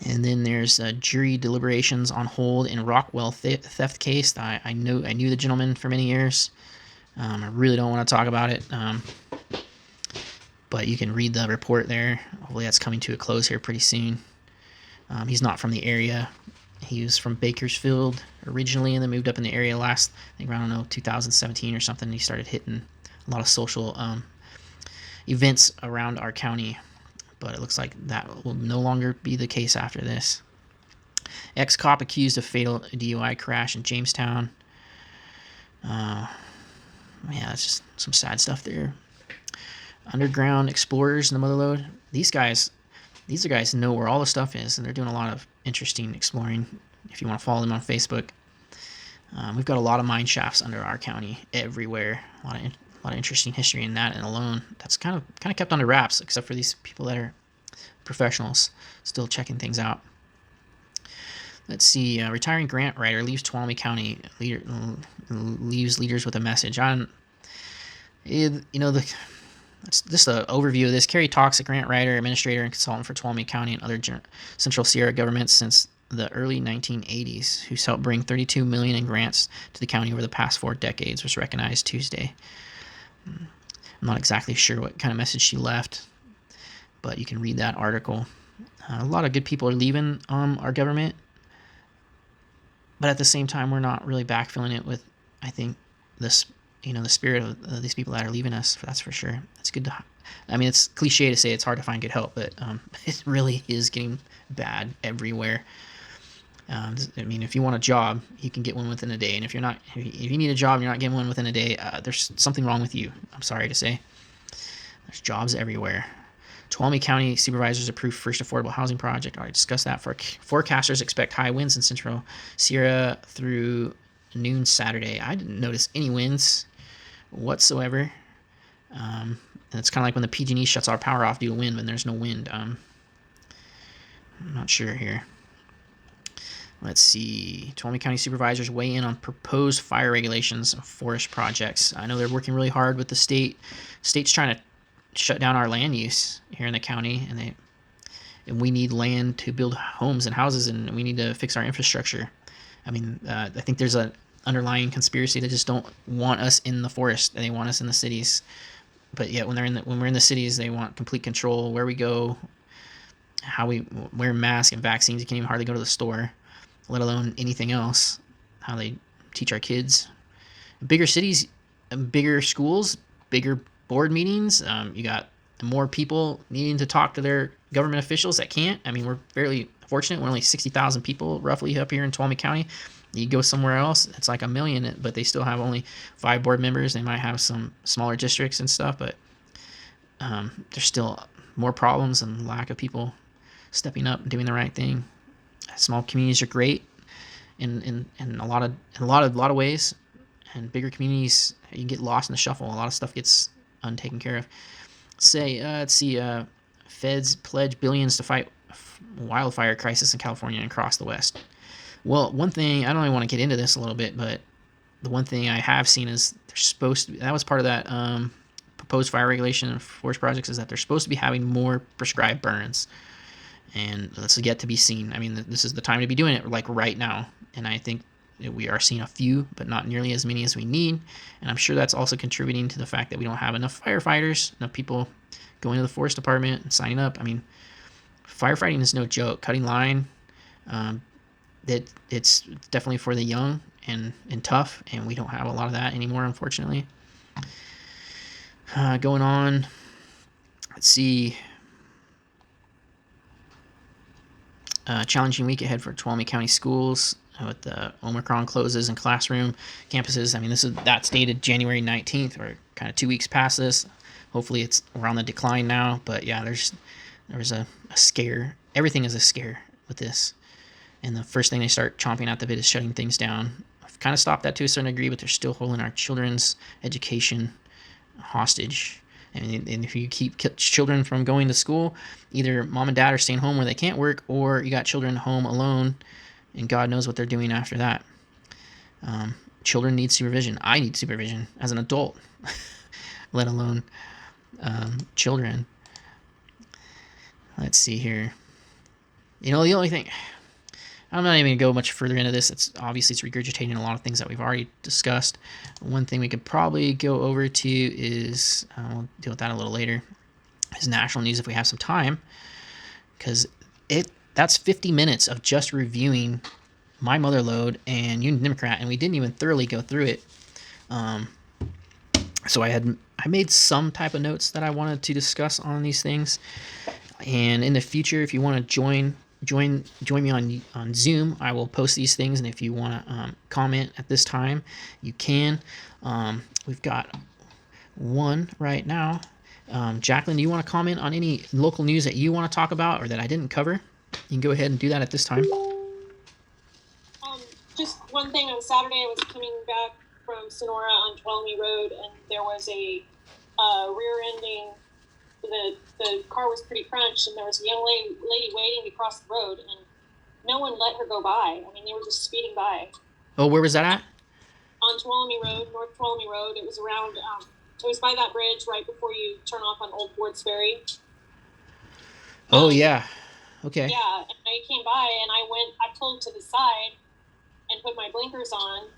And then there's jury deliberations on hold in Rockwell theft case. I knew the gentleman for many years. I really don't want to talk about it, but you can read the report there. Hopefully that's coming to a close here pretty soon. He's not from the area. He was from Bakersfield originally, and then moved up in the area last, I think around 2017 or something. He started hitting a lot of social events around our county, but it looks like that will no longer be the case after this. Ex-cop accused of fatal DUI crash in Jamestown. Yeah, that's just some sad stuff there. Underground explorers in the Motherlode. These guys know where all the stuff is, and they're doing a lot of interesting exploring. If you want to follow them on Facebook, we've got a lot of mine shafts under our county everywhere. A lot of interesting history in that, and alone that's kind of kept under wraps, except for these people that are professionals still checking things out. Let's see. Retiring grant writer leaves Tuolumne County. Leaves leaders with a message. That's just an overview of this. Carrie Talks, a grant writer, administrator, and consultant for Tuolumne County and other Central Sierra governments since the early 1980s, who's helped bring $32 million in grants to the county over the past 4 decades, was recognized Tuesday. I'm not exactly sure what kind of message she left, but you can read that article. A lot of good people are leaving our government, but at the same time, we're not really backfilling it with, I think, this, the spirit of these people that are leaving us. That's for sure. It's good to. I mean, it's cliche to say it's hard to find good help, but it really is getting bad everywhere. I mean, if you want a job, you can get one within a day, and if you need a job and you're not getting one within a day, there's something wrong with you. I'm sorry to say. There's jobs everywhere. Tuolumne County supervisors approved first affordable housing project. I already discussed that. Forecasters expect high winds in Central Sierra through noon Saturday. I didn't notice any winds whatsoever. And it's kind of like when the PG&E shuts our power off due to wind when there's no wind. I'm not sure here. Let's see. Tuolumne County supervisors weigh in on proposed fire regulations of forest projects. I know they're working really hard with the state. State's trying to shut down our land use here in the county, and we need land to build homes and houses, and we need to fix our infrastructure. I mean, I think there's an underlying conspiracy that just don't want us in the forest, and they want us in the cities. But yet, when we're in the cities, they want complete control where we go, how we wear masks and vaccines. You can't even hardly go to the store, let alone anything else. How they teach our kids. Bigger cities, bigger schools, bigger board meetings. You got more people needing to talk to their government officials that can't. I mean, we're fairly fortunate. We're only 60,000 people roughly up here in Tuolumne County. You go somewhere else, it's like 1 million, but they still have only 5 board members. They might have some smaller districts and stuff, but there's still more problems and lack of people stepping up and doing the right thing. Small communities are great in a lot of ways, and bigger communities, you get lost in the shuffle. A lot of stuff gets untaken care of. Let's see. Feds pledge billions to fight wildfire crisis in California and across the West. Well, one thing, I don't really want to get into this a little bit, but the one thing I have seen is they're supposed to be, that was part of that proposed fire regulation and forest projects, is that they're supposed to be having more prescribed burns. And that's yet to be seen. I mean, this is the time to be doing it, like right now. And I think we are seeing a few, but not nearly as many as we need. And I'm sure that's also contributing to the fact that we don't have enough firefighters, enough people going to the forest department and signing up. I mean, firefighting is no joke. Cutting line, it's definitely for the young and tough, and we don't have a lot of that anymore, unfortunately. Going on, let's see. Challenging week ahead for Tuolumne County schools with the Omicron closes and classroom campuses. I mean, that's dated January 19th. We're kind of 2 weeks past this. Hopefully we're on the decline now. But yeah, there's a scare. Everything is a scare with this. And the first thing they start chomping at the bit is shutting things down. I've kind of stopped that to a certain degree, but they're still holding our children's education hostage. And if you keep children from going to school, either mom and dad are staying home where they can't work, or you got children home alone, and God knows what they're doing after that. Children need supervision. I need supervision as an adult, let alone children. Let's see here. The only thing, I'm not even going to go much further into this. It's regurgitating a lot of things that we've already discussed. One thing we could probably go over to is, we'll deal with that a little later, is national news if we have some time, because that's 50 minutes of just reviewing My Mother Lode and Union Democrat, and we didn't even thoroughly go through it. So I made some type of notes that I wanted to discuss on these things, and in the future, if you want to join me on Zoom, I will post these things, and if you want to comment at this time, you can. We've got one right now. Jacqueline, do you want to comment on any local news that you want to talk about or that I didn't cover? You can go ahead and do that at this time. Just one thing, on Saturday I was coming back from Sonora on Tuolumne Road, and there was a rear-ending. The car was pretty crunched, and there was a young lady waiting to cross the road, and no one let her go by. I mean, they were just speeding by. Oh, where was that at? On Tuolumne Road, North Tuolumne Road. It was around, it was by that bridge right before you turn off on Old Ford's Ferry. Oh, yeah. Okay. Yeah, and I came by, and I pulled to the side and put my blinkers on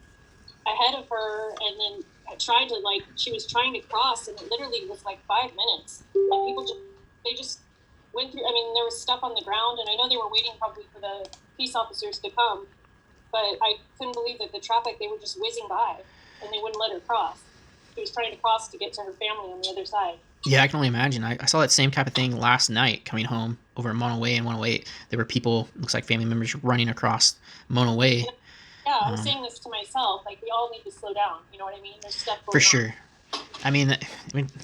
ahead of her, and then I tried to, she was trying to cross, and it literally was 5 minutes. And people just went through. I mean, there was stuff on the ground, and I know they were waiting probably for the peace officers to come, but I couldn't believe that the traffic, they were just whizzing by, and they wouldn't let her cross. She was trying to cross to get to her family on the other side. Yeah, I can only imagine. I saw that same type of thing last night coming home over Mono Way and 108. There were people, looks like family members, running across Mono Way. Yeah, I was saying this to myself. We all need to slow down. You know what I mean? There's stuff going for sure. on. I mean,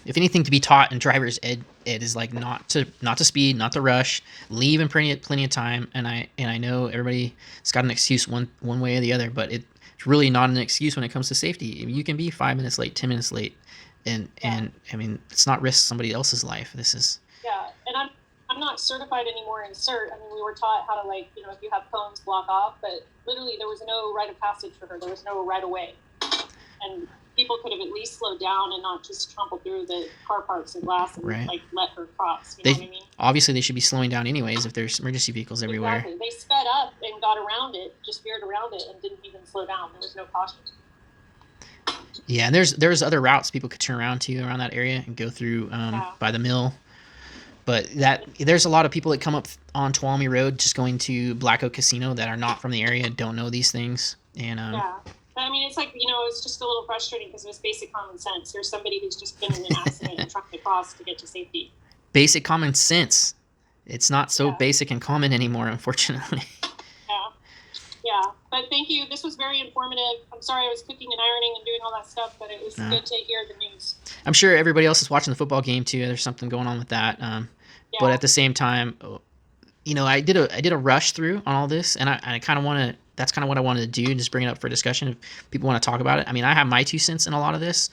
if anything to be taught in driver's ed is not to speed, not to rush, leave in plenty of time. And I know everybody's got an excuse one way or the other, but it's really not an excuse when it comes to safety. You can be 5 minutes late, 10 minutes late, and I mean, it's not risk somebody else's life. This is. Yeah, and I'm not certified anymore in CERT. I mean, we were taught how to if you have cones, block off, but literally there was no rite of passage for her. There was no right of way, and people could have at least slowed down and not just trample through the car parks and glass and let her cross. You know what I mean? Obviously, they should be slowing down anyways if there's emergency vehicles everywhere. Exactly. They sped up and got around it, just veered around it, and didn't even slow down. There was no caution. Yeah, and there's other routes people could turn around that area and go through by the mill. But there's a lot of people that come up on Tuolumne Road just going to Black Oak Casino that are not from the area, don't know these things, and yeah. I mean, it's it's just a little frustrating because it was basic common sense. There's somebody who's just been in an accident and trying to cross to get to safety. Basic common sense. It's not so Yeah. basic and common anymore, unfortunately. Yeah. But thank you. This was very informative. I'm sorry I was cooking and ironing and doing all that stuff, but it was good to hear the news. I'm sure everybody else is watching the football game too. There's something going on with that. But at the same time, I did a rush through on all this, and I kind of want to. That's kind of what I wanted to do, just bring it up for discussion if people want to talk about it. I mean, I have my 2 cents in a lot of this.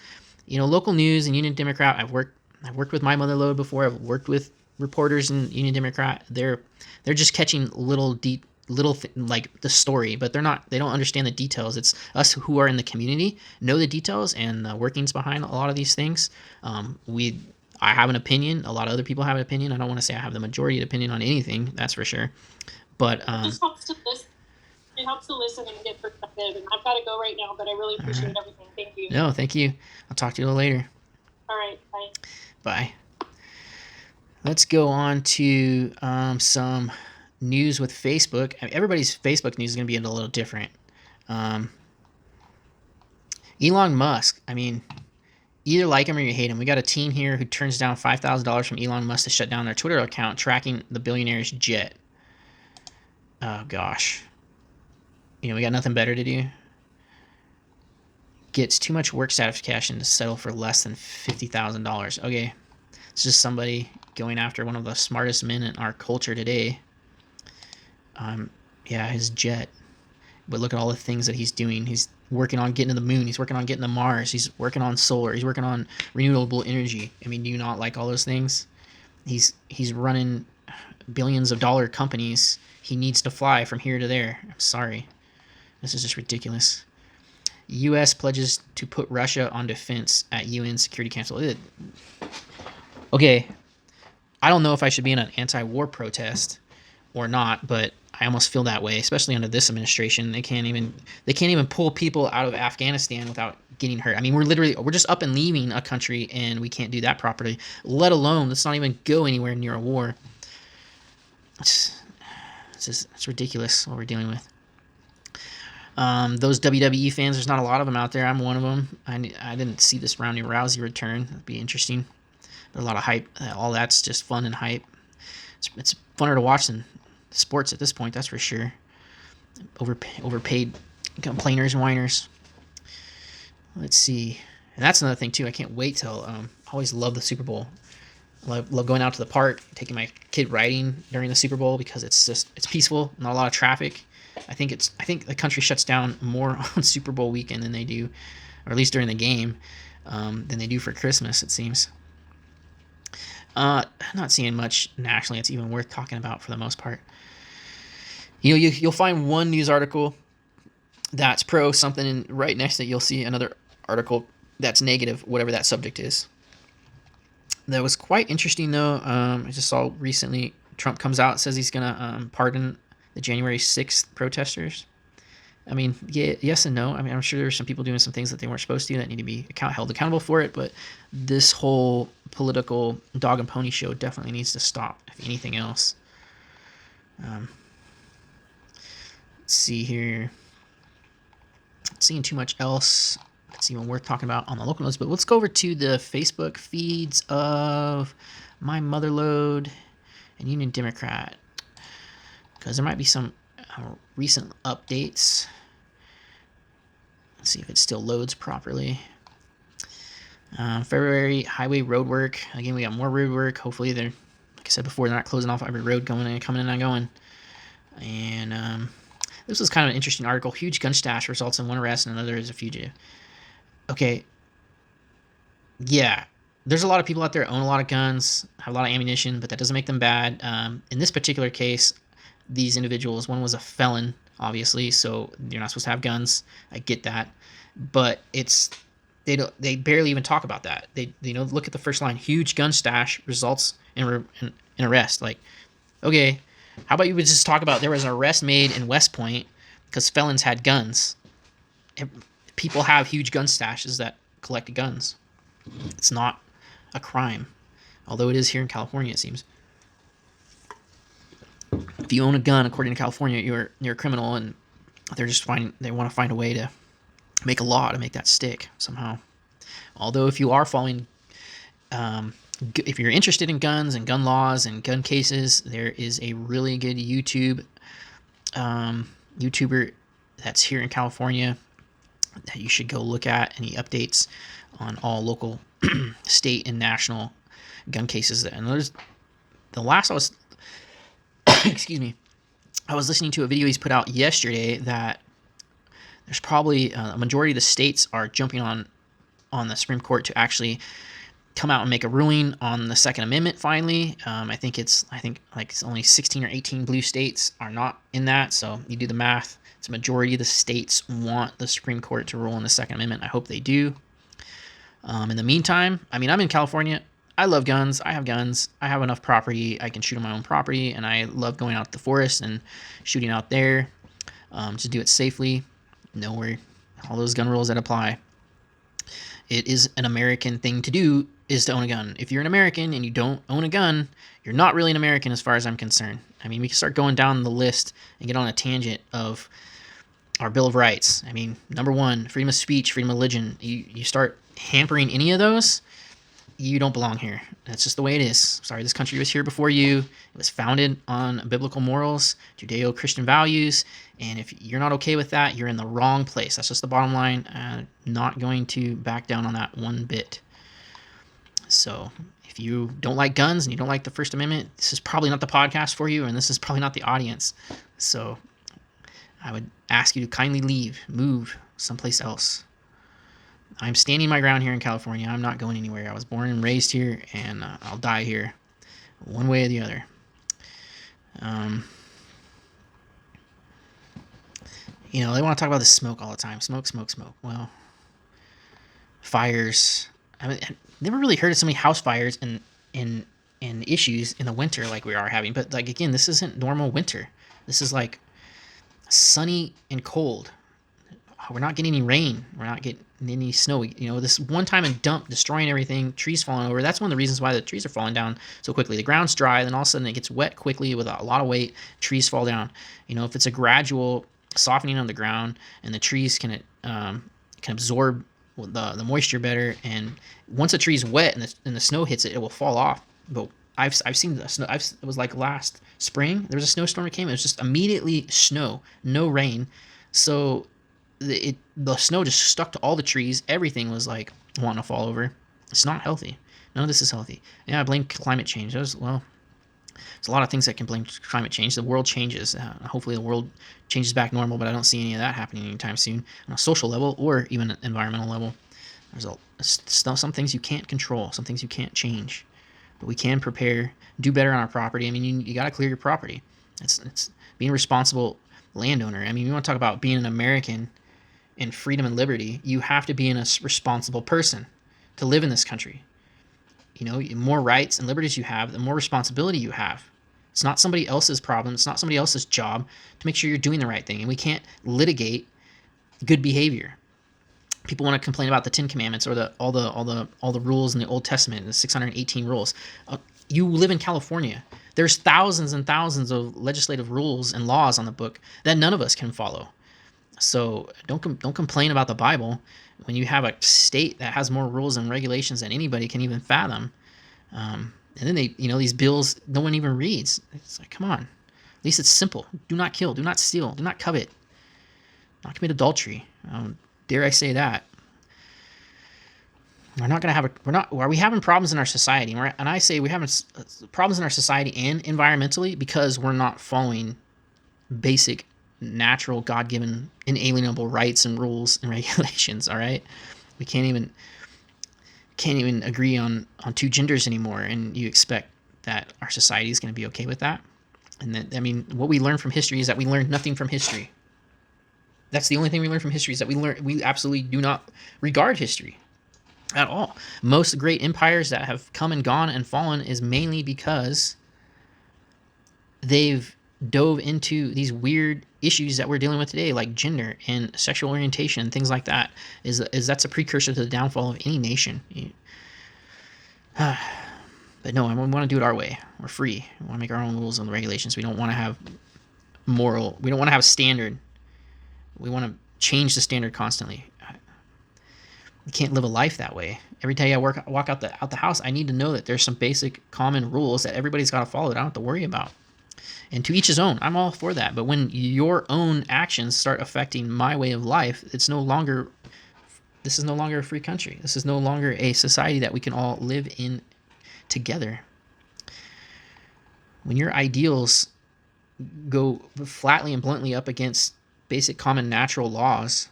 Local news and Union Democrat. I've worked with My Mother Lode before. I've worked with reporters in Union Democrat. They're just catching like the story, but they don't understand the details. It's us who are in the community know the details and the workings behind a lot of these things. I have an opinion. A lot of other people have an opinion. I don't want to say I have the majority opinion on anything, that's for sure. But it just helps to listen. It helps to listen and get perspective. And I've got to go right now, but I really appreciate everything. Thank you. No, thank you. I'll talk to you a little later. All right, bye. Bye. Let's go on to some news with Facebook. Everybody's Facebook news is going to be a little different. Elon Musk. I mean, either like him or you hate him. We got a team here who turns down $5,000 from Elon Musk to shut down their Twitter account tracking the billionaire's jet. Oh, gosh. We got nothing better to do. Gets too much work satisfaction to settle for less than $50,000. Okay. It's just somebody going after one of the smartest men in our culture today. Yeah, his jet. But look at all the things that he's doing. He's working on getting to the moon. He's working on getting to Mars. He's working on solar. He's working on renewable energy. I mean, do you not like all those things? He's running billions of dollar companies. He needs to fly from here to there. I'm sorry. This is just ridiculous. U.S. pledges to put Russia on defense at UN Security Council. Okay, I don't know if I should be in an anti-war protest or not, but I almost feel that way, especially under this administration. They can't even pull people out of Afghanistan without getting hurt. I mean, we're just up and leaving a country, and we can't do that properly. Let alone, let's not even go anywhere near a war. It's ridiculous what we're dealing with. Those WWE fans, there's not a lot of them out there. I'm one of them. I didn't see this Ronda Rousey return. That'd be interesting. But a lot of hype. All that's just fun and hype. It's funner to watch than sports at this point, that's for sure. Overpaid complainers and whiners. Let's see. And that's another thing, too. I can't wait till... I always love the Super Bowl. Love going out to the park, taking my kid riding during the Super Bowl because it's peaceful, not a lot of traffic. I think the country shuts down more on Super Bowl weekend than they do, or at least during the game, than they do for Christmas, it seems. Not seeing much nationally that's even worth talking about for the most part. You'll find one news article that's pro something, and right next to it you'll see another article that's negative, whatever that subject is. That was quite interesting, though. I just saw recently Trump comes out, says he's going to pardon the January 6th protesters. I mean, yeah, yes and no. I mean, I'm sure there's some people doing some things that they weren't supposed to that need to be held accountable for it, but this whole political dog and pony show definitely needs to stop, if anything else. Let's see here. Not seeing too much else that's even worth talking about on the local news, but let's go over to the Facebook feeds of My Mother Lode and Union Democrat, because there might be some recent updates. Let's see if it still loads properly. February highway road work. Again, we got more road work. Hopefully they're, like I said before, they're not closing off every road coming in and going. And this was kind of an interesting article. Huge gun stash results in one arrest and another is a fugitive. Okay. Yeah. There's a lot of people out there own a lot of guns, have a lot of ammunition, but that doesn't make them bad. In this particular case, these individuals, one was a felon, obviously, so you're not supposed to have guns. I get that, but they barely even talk about that. They look at the first line: huge gun stash results in arrest. Like, okay, how about you would just talk about there was an arrest made in West Point because felons had guns. People have huge gun stashes that collected guns. It's not a crime, although it is here in California, it seems. If you own a gun, according to California, you're a criminal, and they want to find a way to make a law to make that stick somehow. Although if you are following if you're interested in guns and gun laws and gun cases, there is a really good YouTuber that's here in California that you should go look at. Any updates on all local, state, and national gun cases. And there's the last I was, excuse me, I was listening to a video he's put out yesterday that there's probably a majority of the states are jumping on the Supreme Court to actually come out and make a ruling on the Second Amendment finally. I think like it's only 16 or 18 blue states are not in that. So you do the math. It's a majority of the states want the Supreme Court to rule on the Second Amendment. I hope they do. In the meantime, I mean, I'm in California. I love guns. I have guns. I have enough property. I can shoot on my own property, and I love going out to the forest and shooting out there to do it safely. Know where all those gun rules that apply. It is an American thing to do, is to own a gun. If you're an American and you don't own a gun, you're not really an American as far as I'm concerned. I mean, we can start going down the list and get on a tangent of our Bill of Rights. I mean, number one, freedom of speech, freedom of religion. You start hampering any of those, you don't belong here. That's just the way it is. Sorry, this country was here before you. It was founded on biblical morals, Judeo-Christian values, and if you're not okay with that, you're in the wrong place. That's just the bottom line. Not going to back down on that one bit. So if you don't like guns and you don't like the First Amendment, this is probably not the podcast for you, and this is probably not the audience. So I would ask you to kindly move someplace else. I'm standing my ground here in California. I'm not going anywhere. I was born and raised here, and I'll die here, one way or the other. They want to talk about the smoke all the time. Smoke. Well, fires. I mean, I've never really heard of so many house fires and issues in the winter like we are having. But like again, this isn't normal winter. This is like sunny and cold. We're not getting any rain. We're not getting any snow. This one time and dump, destroying everything, trees falling over. That's one of the reasons why the trees are falling down so quickly. The ground's dry, then all of a sudden it gets wet quickly with a lot of weight. Trees fall down. If it's a gradual softening of the ground and the trees can absorb the moisture better, and once a tree's wet and the snow hits it, it will fall off. But I've seen the snow. It was like last spring. There was a snowstorm that came. It was just immediately snow, no rain. So the snow just stuck to all the trees. Everything was like wanting to fall over. It's not healthy. None of this is healthy. Yeah, I blame climate change. There's a lot of things that can blame climate change. The world changes. Hopefully the world changes back normal, but I don't see any of that happening anytime soon on a social level or even an environmental level. There's some things you can't control, some things you can't change, but we can prepare, do better on our property. I mean, you got to clear your property. It's being a responsible landowner. I mean, you want to talk about being an American and freedom and liberty, you have to be a responsible person to live in this country. The more rights and liberties you have, the more responsibility you have. It's not somebody else's problem. It's not somebody else's job to make sure you're doing the right thing. And we can't litigate good behavior. People want to complain about the 10 Commandments or all the rules in the Old Testament, the 618 rules. You live in California. There's thousands and thousands of legislative rules and laws on the book that none of us can follow. So don't complain about the Bible when you have a state that has more rules and regulations than anybody can even fathom. And then these bills no one even reads. It's like, come on. At least it's simple. Do not kill. Do not steal. Do not covet. Not commit adultery. Dare I say that? Are we having problems in our society? And I say we having problems in our society and environmentally because we're not following basic natural God-given inalienable rights and rules and regulations. All right, we can't even agree on two genders anymore, and you expect that our society is going to be okay with that? And that, I mean, what we learn from history is that we learned nothing from history. That's the only thing we learn from history, is that we absolutely do not regard history at all. Most great empires that have come and gone and fallen is mainly because they've dove into these weird issues that we're dealing with today, like gender and sexual orientation and things like that. That's a precursor to the downfall of any nation. But no, we want to do it our way. We're free. We want to make our own rules and regulations. We don't want to have we don't want to have a standard. We want to change the standard constantly. You can't live a life that way. Every day I walk out the house, I need to know that there's some basic common rules that everybody's got to follow that I don't have to worry about. And to each his own. I'm all for that. But when your own actions start affecting my way of life, this is no longer a free country. This is no longer a society that we can all live in together. When your ideals go flatly and bluntly up against basic common natural laws,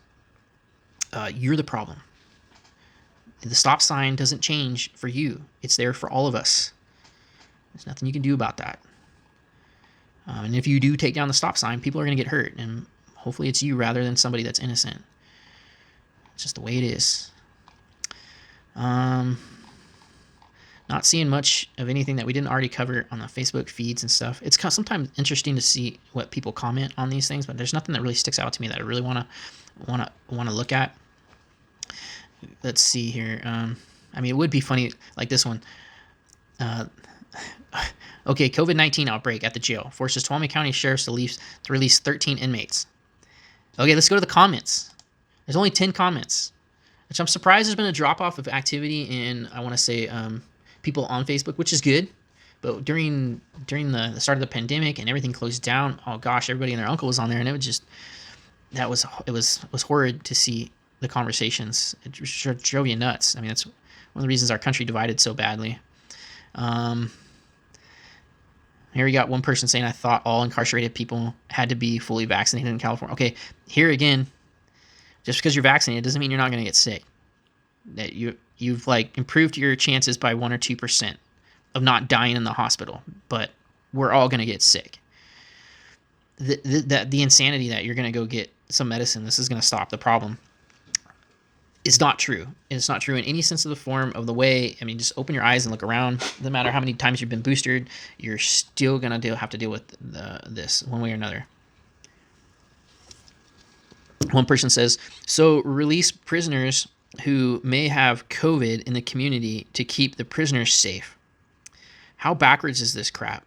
you're the problem. The stop sign doesn't change for you. It's there for all of us. There's nothing you can do about that. And if you do take down the stop sign, people are going to get hurt. And hopefully it's you rather than somebody that's innocent. It's just the way it is. Not seeing much of anything that we didn't already cover on the Facebook feeds and stuff. It's sometimes interesting to see what people comment on these things, but there's nothing that really sticks out to me that I really want to look at. Let's see here. I mean, it would be funny, like this one. Okay, COVID-19 outbreak at the jail forces Tuolumne County Sheriff's to release 13 inmates. Okay, let's go to the comments. There's only 10 comments, which I'm surprised there's been a drop-off of activity in, I want to say, people on Facebook, which is good. But during the start of the pandemic and everything closed down, oh gosh, everybody and their uncle was on there, and it was horrid to see the conversations. It just drove you nuts. I mean, that's one of the reasons our country divided so badly. Here we got one person saying, I thought all incarcerated people had to be fully vaccinated in California. Okay, here again, just because you're vaccinated doesn't mean you're not going to get sick. That you've like improved your chances by 1 or 2% of not dying in the hospital, but we're all going to get sick. The insanity that you're going to go get some medicine, this is going to stop the problem, is not true. It's not true in any sense of the form of the way. I mean, just open your eyes and look around. No matter how many times you've been boosted, you're still going to have to deal with this one way or another. One person says, so release prisoners who may have COVID in the community to keep the prisoners safe. How backwards is this crap?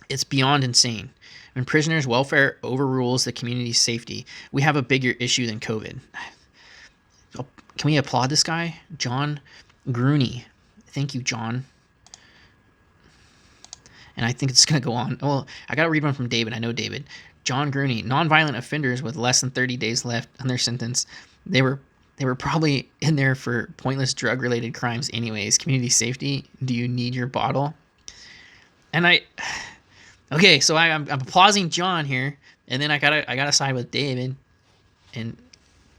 It's beyond insane. When prisoners' welfare overrules the community's safety, we have a bigger issue than COVID. Can we applaud this guy? John Grooney. Thank you, John. And I think it's going to go on. Well, I got to read one from David. I know David. John Grooney. Nonviolent offenders with less than 30 days left on their sentence. They were probably in there for pointless drug-related crimes anyways. Community safety. Do you need your bottle? And okay, so I'm applauding John here, and then I gotta side with David, and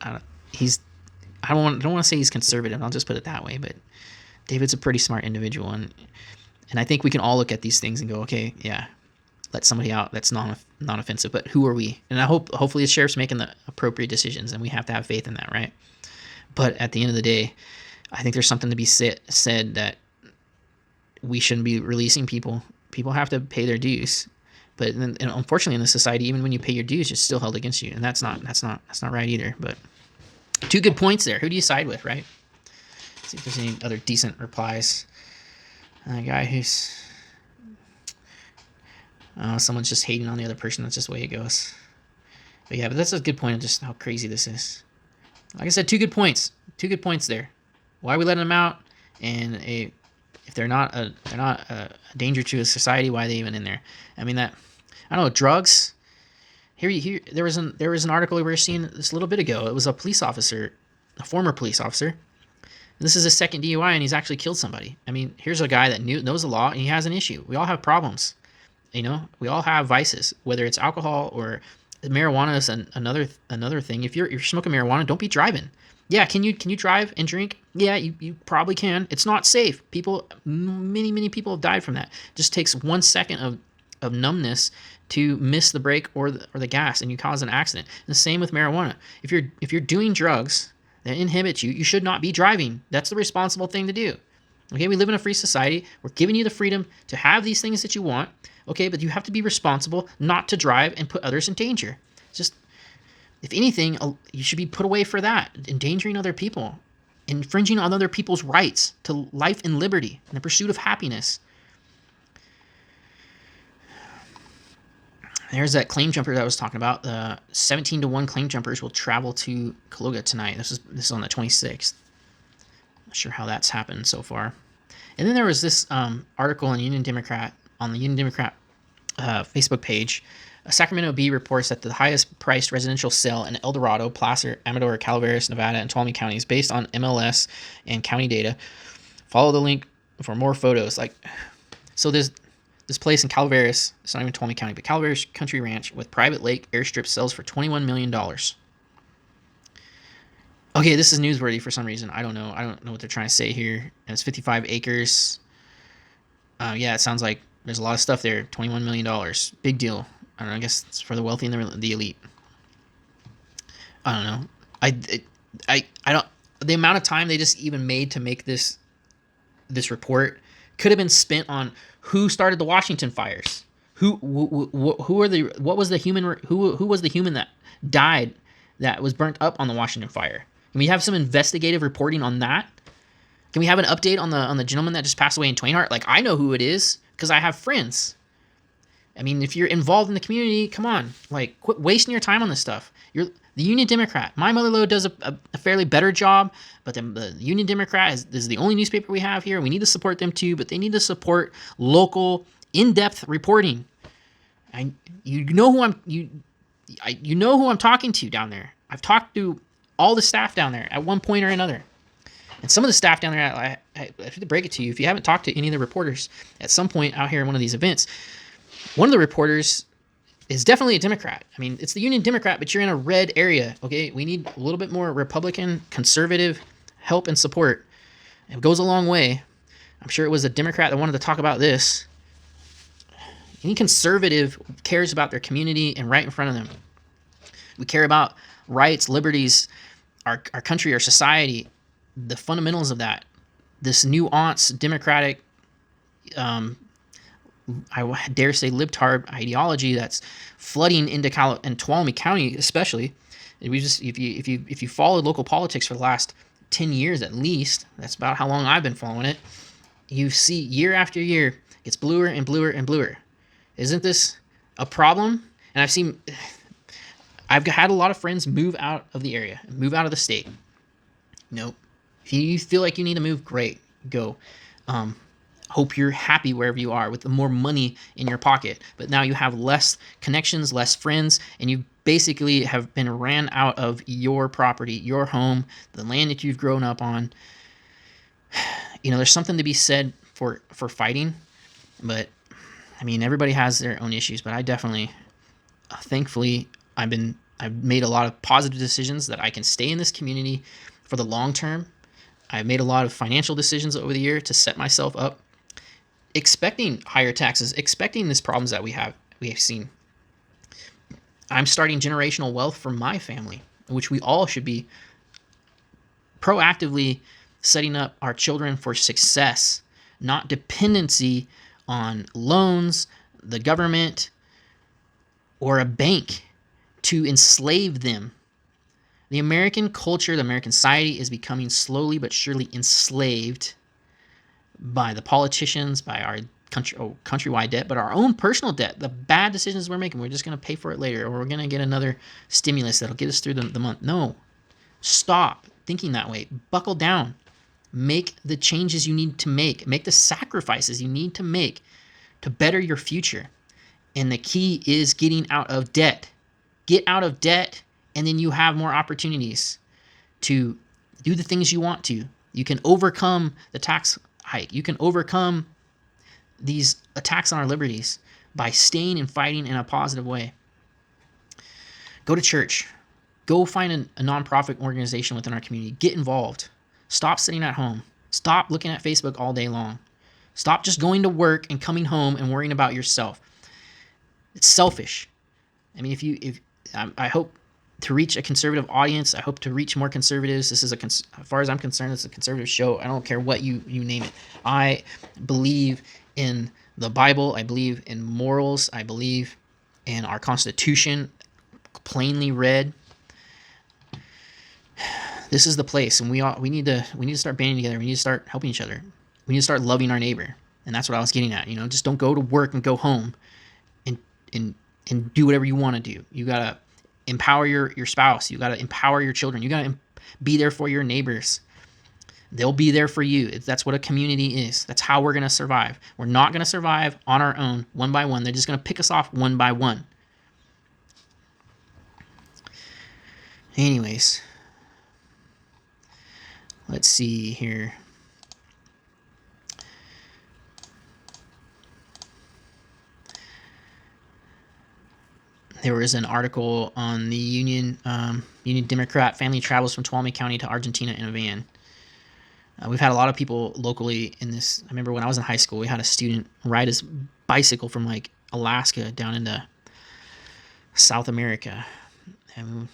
I don't want to say he's conservative. I'll just put it that way. But David's a pretty smart individual, and I think we can all look at these things and go, okay, yeah, let somebody out that's non-offensive. But who are we? And hopefully the sheriff's making the appropriate decisions, and we have to have faith in that, right? But at the end of the day, I think there's something to be said that we shouldn't be releasing people. People have to pay their dues. But and unfortunately, in this society, even when you pay your dues, it's still held against you, and that's not right either. But two good points there. Who do you side with, right? Let's see if there's any other decent replies. A guy who's someone's just hating on the other person. That's just the way it goes. But yeah, but that's a good point of just how crazy this is. Like I said, two good points. Two good points there. Why are we letting them out? And if they're not a danger to a society, why are they even in there? I mean, I don't know, drugs. Here there was an article we were seeing this a little bit ago. It was a police officer, a former police officer. This is his second DUI, and he's actually killed somebody. I mean, here's a guy that knows the law, and he has an issue. We all have problems. You know, we all have vices, whether it's alcohol or marijuana is another thing. If you're smoking marijuana, don't be driving. Yeah, can you drive and drink? Yeah, you probably can. It's not safe. Many people have died from that. It just takes 1 second of numbness to miss the brake or the gas, and you cause an accident. And the same with marijuana. If you're doing drugs that inhibit you, you should not be driving. That's the responsible thing to do. Okay, we live in a free society. We're giving you the freedom to have these things that you want. Okay, but you have to be responsible not to drive and put others in danger. Just, if anything, you should be put away for that, endangering other people, infringing on other people's rights to life and liberty and the pursuit of happiness. There's that claim jumper that I was talking about. The 17-1 claim jumpers will travel to Caloga tonight. This is on the 26th. Not sure how that's happened so far. And then there was this article on the Union Democrat Facebook page. Sacramento Bee reports that the highest priced residential sale in El Dorado, Placer, Amador, Calaveras, Nevada, and Tuolumne counties based on MLS and county data. Follow the link for more photos. So there's this place in Calaveras. It's not even Tuolumne County, but Calaveras Country Ranch with private lake airstrip sells for $21 million. Okay, this is newsworthy for some reason. I don't know. I don't know what they're trying to say here. And it's 55 acres. Yeah, it sounds like there's a lot of stuff there. $21 million. Big deal. I don't know. I guess it's for the wealthy and the elite. I don't know. I don't. The amount of time they just even made to make this report could have been spent on who started the Washington fires. Who was the human that died that was burnt up on the Washington fire? Can we have some investigative reporting on that? Can we have an update on the gentleman that just passed away in Twainhart? Like, I know who it is because I have friends. I mean, if you're involved in the community, come on. Like, quit wasting your time on this stuff. You're the Union Democrat. My Motherlode does a fairly better job, but the Union Democrat is the only newspaper we have here. We need to support them too, but they need to support local, in-depth reporting. You know who I'm talking to down there. I've talked to all the staff down there at one point or another. And some of the staff down there, I have to break it to you, if you haven't talked to any of the reporters at some point out here in one of these events, one of the reporters is definitely a Democrat. I mean, it's the Union Democrat, but you're in a red area, okay? We need a little bit more Republican, conservative help and support. It goes a long way. I'm sure it was a Democrat that wanted to talk about this. Any conservative cares about their community and right in front of them. We care about rights, liberties, our country, our society, the fundamentals of that. This nuanced democratic, I dare say libtard ideology that's flooding into in Tuolumne County, especially. If you followed local politics for the last 10 years at least, that's about how long I've been following it. You see year after year, it's bluer and bluer and bluer. Isn't this a problem? And I've had a lot of friends move out of the area, move out of the state. Nope. If you feel like you need to move, great, go. Hope you're happy wherever you are with more money in your pocket. But now you have less connections, less friends, and you basically have been ran out of your property, your home, the land that you've grown up on. You know, there's something to be said for fighting, but I mean, everybody has their own issues, but I definitely, thankfully, I've made a lot of positive decisions that I can stay in this community for the long term. I've made a lot of financial decisions over the year to set myself up, expecting higher taxes, expecting these problems that we have seen. I'm starting generational wealth for my family, which we all should be proactively setting up our children for success, not dependency on loans, the government, or a bank to enslave them. The American culture, the American society is becoming slowly but surely enslaved by the politicians, by our countrywide debt, but our own personal debt, the bad decisions we're making. We're just going to pay for it later, or we're going to get another stimulus that'll get us through the month. No, stop thinking that way. Buckle down. Make the changes you need to make. Make the sacrifices you need to make to better your future. And the key is getting out of debt. Get out of debt, and then you have more opportunities to do the things you want to. You can overcome the tax hike. You can overcome these attacks on our liberties by staying and fighting in a positive way. Go to church. Go find a nonprofit organization within our community. Get involved. Stop sitting at home. Stop looking at Facebook all day long. Stop just going to work and coming home and worrying about yourself. It's selfish. I mean, I hope to reach a conservative audience. I hope to reach more conservatives. This is as far as I'm concerned, it's a conservative show. I don't care what you name it. I believe in the Bible. I believe in morals. I believe in our Constitution, plainly read. This is the place, and we need to start banding together. We need to start helping each other. We need to start loving our neighbor, and that's what I was getting at. You know, just don't go to work and go home, and do whatever you want to do. You gotta empower your spouse. You gotta empower your children. You gotta be there for your neighbors. They'll be there for you. That's what a community is. That's how we're going to survive. We're not going to survive on our own, one by one. They're just going to pick us off one by one. Anyways, let's see here. There was an article on the Union Democrat family travels from Tuolumne County to Argentina in a van. We've had a lot of people locally in this. I remember when I was in high school, we had a student ride his bicycle from like Alaska down into South America. And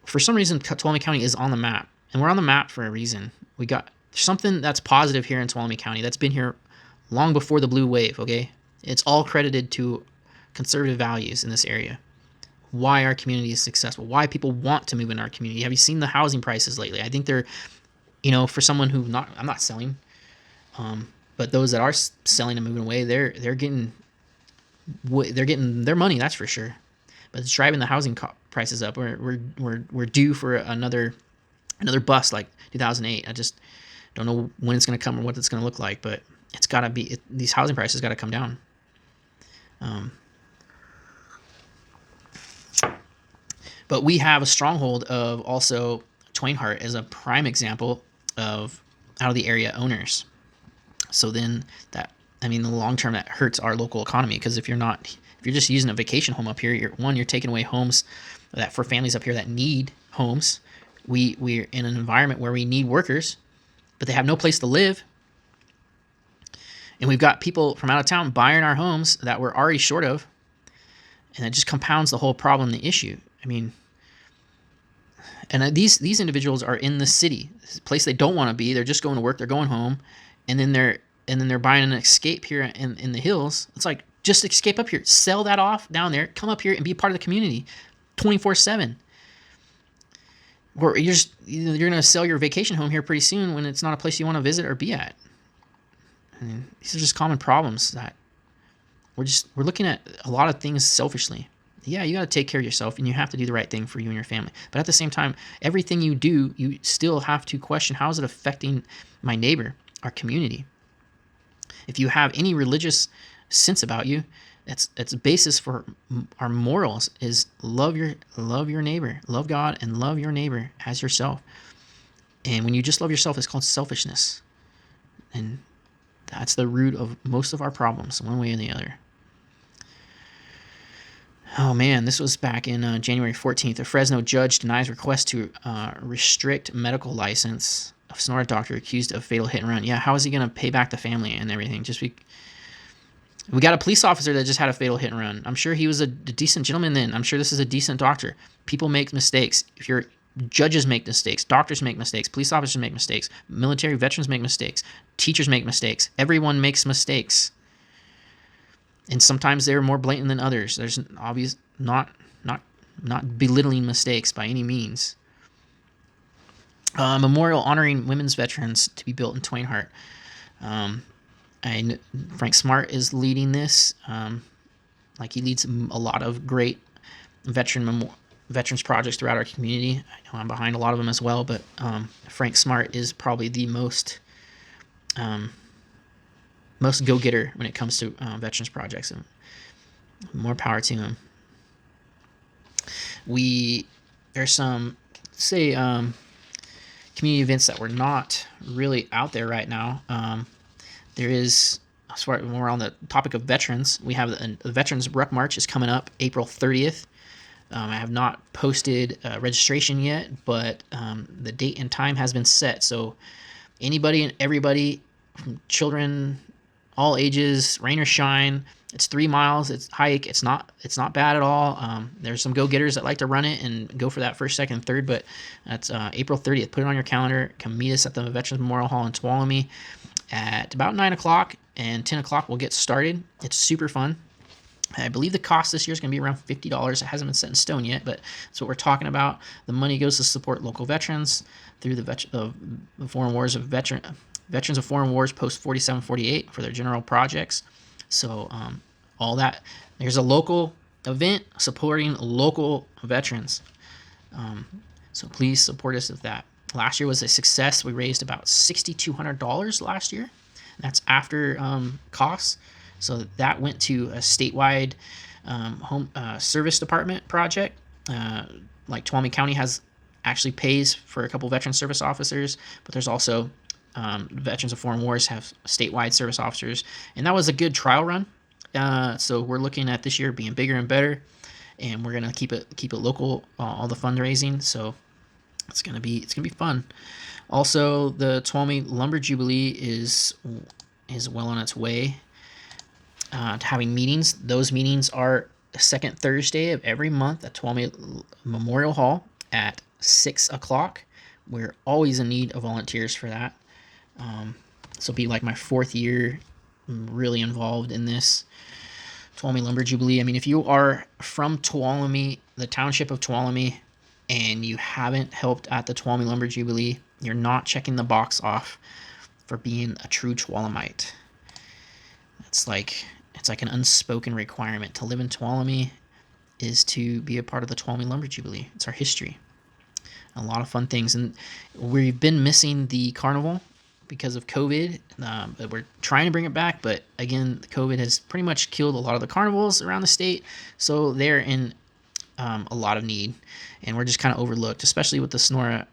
for some reason, Tuolumne County is on the map, and we're on the map for a reason. We got something that's positive here in Tuolumne County that's been here long before the blue wave. Okay, it's all credited to conservative values in this area. Why our community is successful, why people want to move in our community. Have you seen the housing prices lately? I think they're, for someone who I'm not selling, but those that are selling and moving away, they're getting their money, that's for sure. But it's driving the housing prices up. We're due for another bust like 2008. I just don't know when it's going to come or what it's going to look like, but it's got to be. These housing prices got to come down. But we have a stronghold of also Twainhart as a prime example of out of the area owners. So then in the long term, that hurts our local economy, because if you're just using a vacation home up here, you're taking away homes that for families up here that need homes. We're in an environment where we need workers, but they have no place to live. And we've got people from out of town buying our homes that we're already short of. And it just compounds the whole problem, the issue. And these individuals are in the city, a place they don't want to be. They're just going to work. They're going home, and then they're buying an escape here in the hills. It's like, just escape up here, sell that off down there, come up here and be part of the community, 24/7. Or you're going to sell your vacation home here pretty soon when it's not a place you want to visit or be at. These are just common problems that we're looking at a lot of things selfishly. Yeah, you got to take care of yourself, and you have to do the right thing for you and your family. But at the same time, everything you do, you still have to question, how is it affecting my neighbor, our community? If you have any religious sense about you, that's a basis for our morals is love your neighbor, love God, and love your neighbor as yourself. And when you just love yourself, it's called selfishness. And that's the root of most of our problems, one way or the other. Oh man, this was back in January 14th. A Fresno judge denies request to restrict medical license of Sonora doctor accused of fatal hit and run. Yeah, how is he going to pay back the family and everything? We got a police officer that just had a fatal hit and run. I'm sure he was a decent gentleman then. I'm sure this is a decent doctor. People make mistakes. Judges make mistakes. Doctors make mistakes. Police officers make mistakes. Military veterans make mistakes. Teachers make mistakes. Everyone makes mistakes. And sometimes they're more blatant than others. There's an obvious, not belittling mistakes by any means. Memorial honoring women's veterans to be built in Twainhart. And Frank Smart is leading this. He leads a lot of great veterans projects throughout our community. I know I'm behind a lot of them as well, but Frank Smart is probably the most go-getter when it comes to veterans projects, and more power to him. There's some community events that were not really out there right now. There is, as far as when we're on the topic of veterans, we have the Veterans Ruck March is coming up April 30th. I have not posted registration yet, but the date and time has been set. So anybody and everybody, from children, all ages, rain or shine. It's 3 miles. It's hike. It's not bad at all. There's some go-getters that like to run it and go for that first, second, third. But that's April 30th. Put it on your calendar. Come meet us at the Veterans Memorial Hall in Tuolumne at about 9 o'clock, and 10 o'clock we'll get started. It's super fun. I believe the cost this year is going to be around $50. It hasn't been set in stone yet, but that's what we're talking about. The money goes to support local veterans through the Foreign Wars of Veterans of Foreign Wars post 47-48 for their general projects. So all that. There's a local event supporting local veterans. So please support us with that. last year was a success. We raised about $6,200 last year. That's after costs. So that went to a statewide home service department project. Like Tuolumne County actually pays for a couple veteran service officers, but there's also Veterans of Foreign Wars have statewide service officers, and that was a good trial run. So we're looking at this year being bigger and better, and we're gonna keep it local, all the fundraising. So it's gonna be fun. Also, the Tuolumne Lumber Jubilee is well on its way to having meetings. Those meetings are the second Thursday of every month at Tuolumne Memorial Hall at 6 o'clock. We're always in need of volunteers for that. This will be like my 4th year really involved in this Tuolumne Lumber Jubilee. I mean, if you are from Tuolumne, the township of Tuolumne, and you haven't helped at the Tuolumne Lumber Jubilee, you're not checking the box off for being a true Tuolumite. It's like an unspoken requirement to live in Tuolumne is to be a part of the Tuolumne Lumber Jubilee. It's our history. A lot of fun things, and we've been missing the carnival because of COVID. But we're trying to bring it back, but again, COVID has pretty much killed a lot of the carnivals around the state, so they're in a lot of need, and we're just kind of overlooked, especially with the Sonora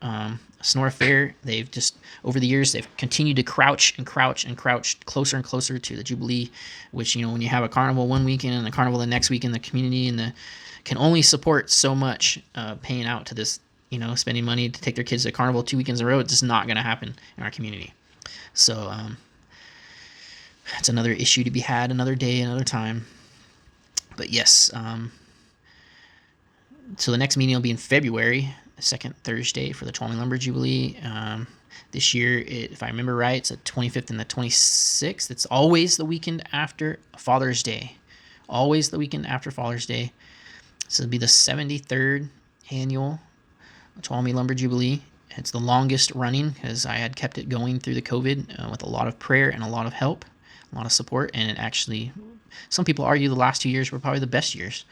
Fair. They've just, over the years, they've continued to crouch closer and closer to the Jubilee, which, when you have a carnival one weekend and a carnival the next weekend, the community can only support so much paying out to this, spending money to take their kids to carnival 2 weekends in a row. It's just not going to happen in our community. So it's another issue to be had another day, another time. But yes, so the next meeting will be in February, the second Thursday for the Tuolumne Lumber Jubilee. This year, if I remember right, it's the 25th and the 26th. It's always the weekend after Father's Day. Always the weekend after Father's Day. So it'll be the 73rd annual Tuolumne Lumber Jubilee. It's the longest running because I had kept it going through the COVID with a lot of prayer and a lot of help, a lot of support. And it actually, some people argue the last 2 years were probably the best years,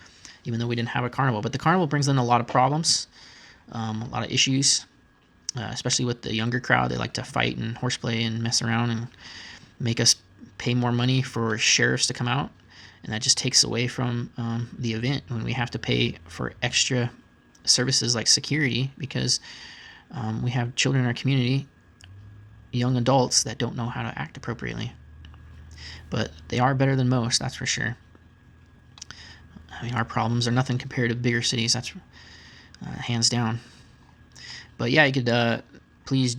even though we didn't have a carnival. But the carnival brings in a lot of problems, a lot of issues, especially with the younger crowd. They like to fight and horseplay and mess around and make us pay more money for sheriffs to come out. And that just takes away from the event when we have to pay for extra services like security because we have children in our community, young adults that don't know how to act appropriately. But they are better than most, that's for sure. I mean, our problems are nothing compared to bigger cities. That's hands down. But yeah, you could please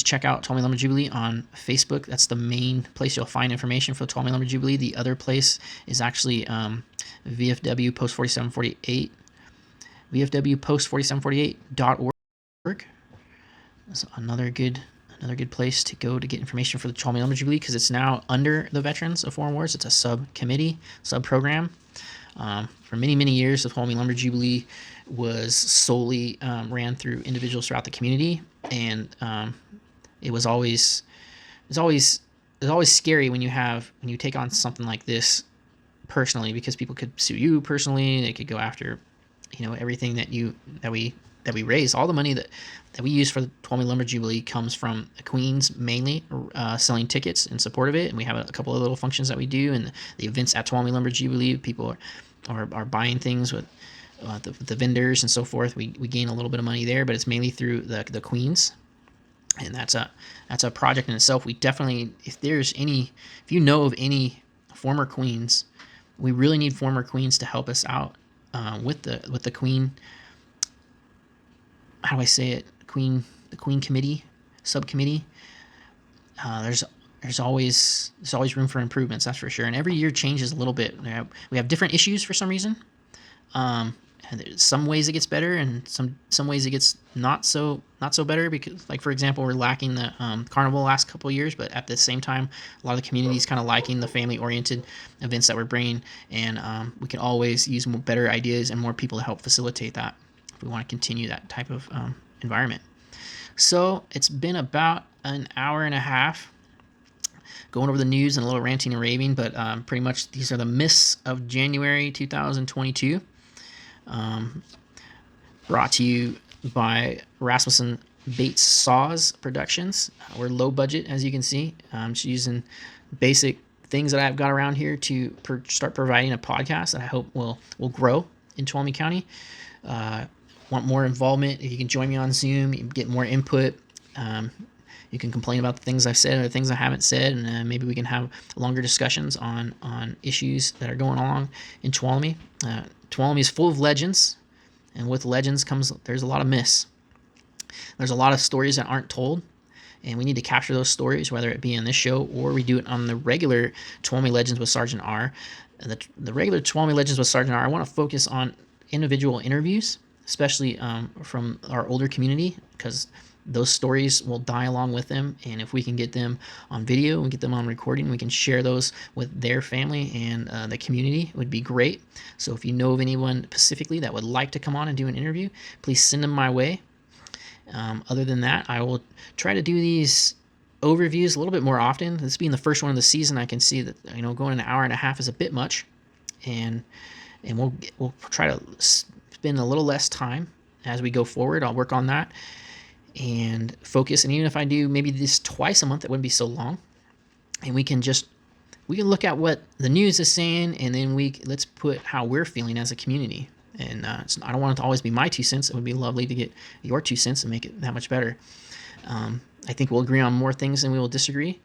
check out Tuolumne Lumber Jubilee on Facebook. That's the main place you'll find information for the Tuolumne Lumber Jubilee. The other place is actually VFW Post 4748, VFWpost4748.org. That's another good place to go to get information for the Tuolumne Lumber Jubilee because it's now under the Veterans of Foreign Wars. It's a sub-program. For many, many years, the Tuolumne Lumber Jubilee was solely ran through individuals throughout the community, and it was always scary when you take on something like this personally because people could sue you personally. They could go after everything that we raise. All the money that we use for the Tuolumne Lumber Jubilee comes from the Queens mainly, selling tickets in support of it, and we have a couple of little functions that we do, and the events at Tuolumne Lumber Jubilee, people are buying things with the vendors and so forth. We gain a little bit of money there, but it's mainly through the Queens, and that's a project in itself. We definitely, if you know of any former Queens, we really need former Queens to help us out with the Queen. How do I say it? The Queen Committee, subcommittee. There's always room for improvements, that's for sure. And every year changes a little bit. We have different issues for some reason. And some ways it gets better, and some ways it gets not so better because, like, for example, we're lacking the carnival the last couple of years, but at the same time, a lot of the community is kind of liking the family-oriented events that we're bringing, and we can always use better ideas and more people to help facilitate that if we want to continue that type of environment. So it's been about an hour and a half going over the news and a little ranting and raving, but pretty much these are the myths of January 2022. Brought to you by Rasmussen Bates Saws Productions. We're low budget, as you can see. Just using basic things that I've got around here to start providing a podcast that I hope will grow in Tuolumne County. Want more involvement? If you can join me on Zoom, you can get more input. You can complain about the things I've said or the things I haven't said, and maybe we can have longer discussions on issues that are going on in Tuolumne. Tuolumne is full of legends, and with legends there's a lot of myths. There's a lot of stories that aren't told, and we need to capture those stories, whether it be in this show or we do it on the regular Tuolumne Legends with Sgt R. The regular Tuolumne Legends with Sgt R, I want to focus on individual interviews, especially from our older community, because those stories will die along with them, and if we can get them on video and get them on recording, we can share those with their family and the community. It would be great. So if you know of anyone specifically that would like to come on and do an interview, please send them my way. Other than that, I will try to do these overviews a little bit more often. This being the first one of the season, I can see that going an hour and a half is a bit much, and we'll try to spend a little less time as we go forward. I'll work on that and focus. And even if I do maybe this twice a month, it wouldn't be so long. And we can look at what the news is saying, and then let's put how we're feeling as a community. And I don't want it to always be my 2 cents. It would be lovely to get your 2 cents and make it that much better. I think we'll agree on more things than we will disagree.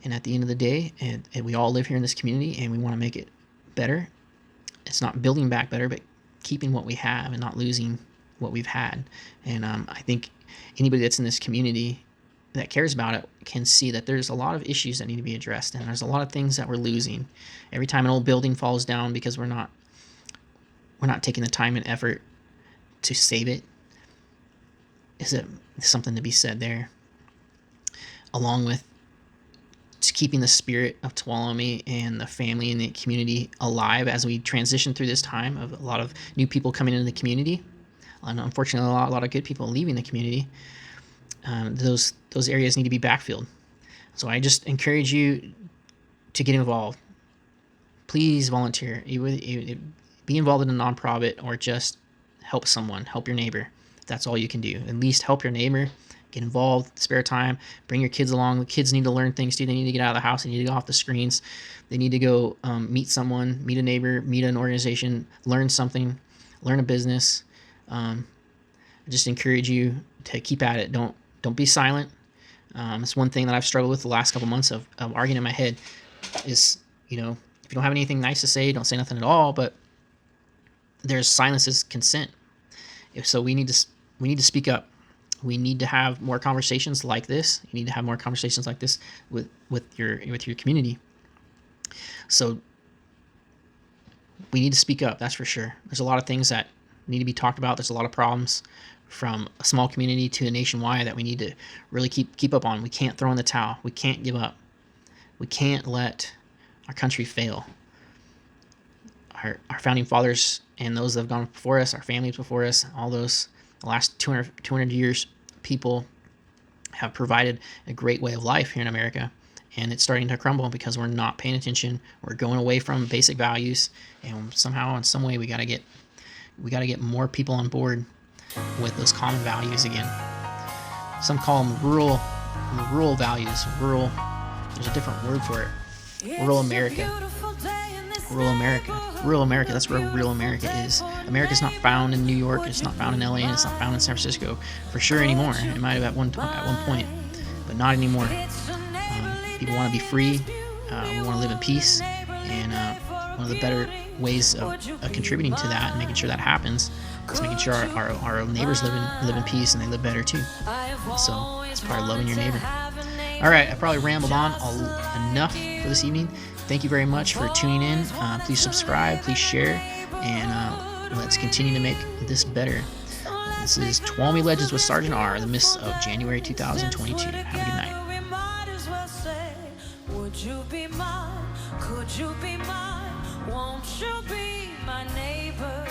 And at the end of the day, and we all live here in this community, and we want to make it better. It's not building back better, but keeping what we have and not losing what we've had. And I think anybody that's in this community that cares about it can see that there's a lot of issues that need to be addressed, and there's a lot of things that we're losing. Every time an old building falls down because we're not taking the time and effort to save it, is it something to be said there, along with just keeping the spirit of Tuolumne and the family and the community alive as we transition through this time of a lot of new people coming into the community, and unfortunately a lot of good people leaving the community. Those areas need to be backfilled. So I just encourage you to get involved. Please volunteer. Be involved in a nonprofit, or just help someone, help your neighbor. That's all you can do. At least help your neighbor. Get involved, spare time, bring your kids along. The kids need to learn things too. They need to get out of the house. They need to go off the screens. They need to go meet someone, meet a neighbor, meet an organization, learn something, learn a business. I just encourage you to keep at it. Don't be silent. It's one thing that I've struggled with the last couple months of arguing in my head is, if you don't have anything nice to say, don't say nothing at all. But there's silence is consent. So we need to speak up. We need to have more conversations like this. You need to have more conversations like this with your community. So we need to speak up. That's for sure. There's a lot of things that need to be talked about. There's a lot of problems from a small community to a nationwide that we need to really keep up on. We can't throw in the towel. We can't give up. We can't let our country fail. Our founding fathers and those that have gone before us, our families before us, all those, the last 200 years, people have provided a great way of life here in America, and it's starting to crumble because we're not paying attention. We're going away from basic values, and somehow, in some way, we got to get more people on board with those common values again. Some call them rural values. Rural. There's a different word for it. Rural America. Rural America, that's where real America is. America's not found in New York, it's not found in LA, and it's not found in San Francisco for sure anymore. It might have at one point, but not anymore. People want to be free, we want to live in peace, and one of the better ways of contributing to that and making sure that happens is making sure our neighbors live in peace and they live better too. So it's part of loving your neighbor. All right, I probably rambled on enough for this evening. Thank you very much for tuning in. Please subscribe, please share, and let's continue to make this better. This is Tuolumne Legends with Sgt R, the myths of January 2022. Have a good night. Would you be mine? Could you be mine? Won't you be my neighbor?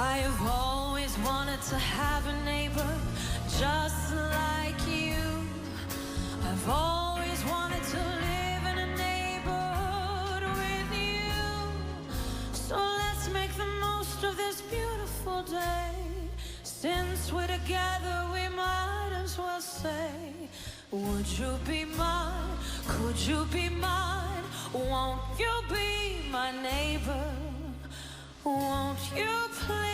I have always wanted to have a neighbor just like you. I've always wanted to live in a neighborhood with you. So let's make the most of this beautiful day. Since we're together, we might as well say, would you be mine? Could you be mine? Won't you be my neighbor? Won't you please?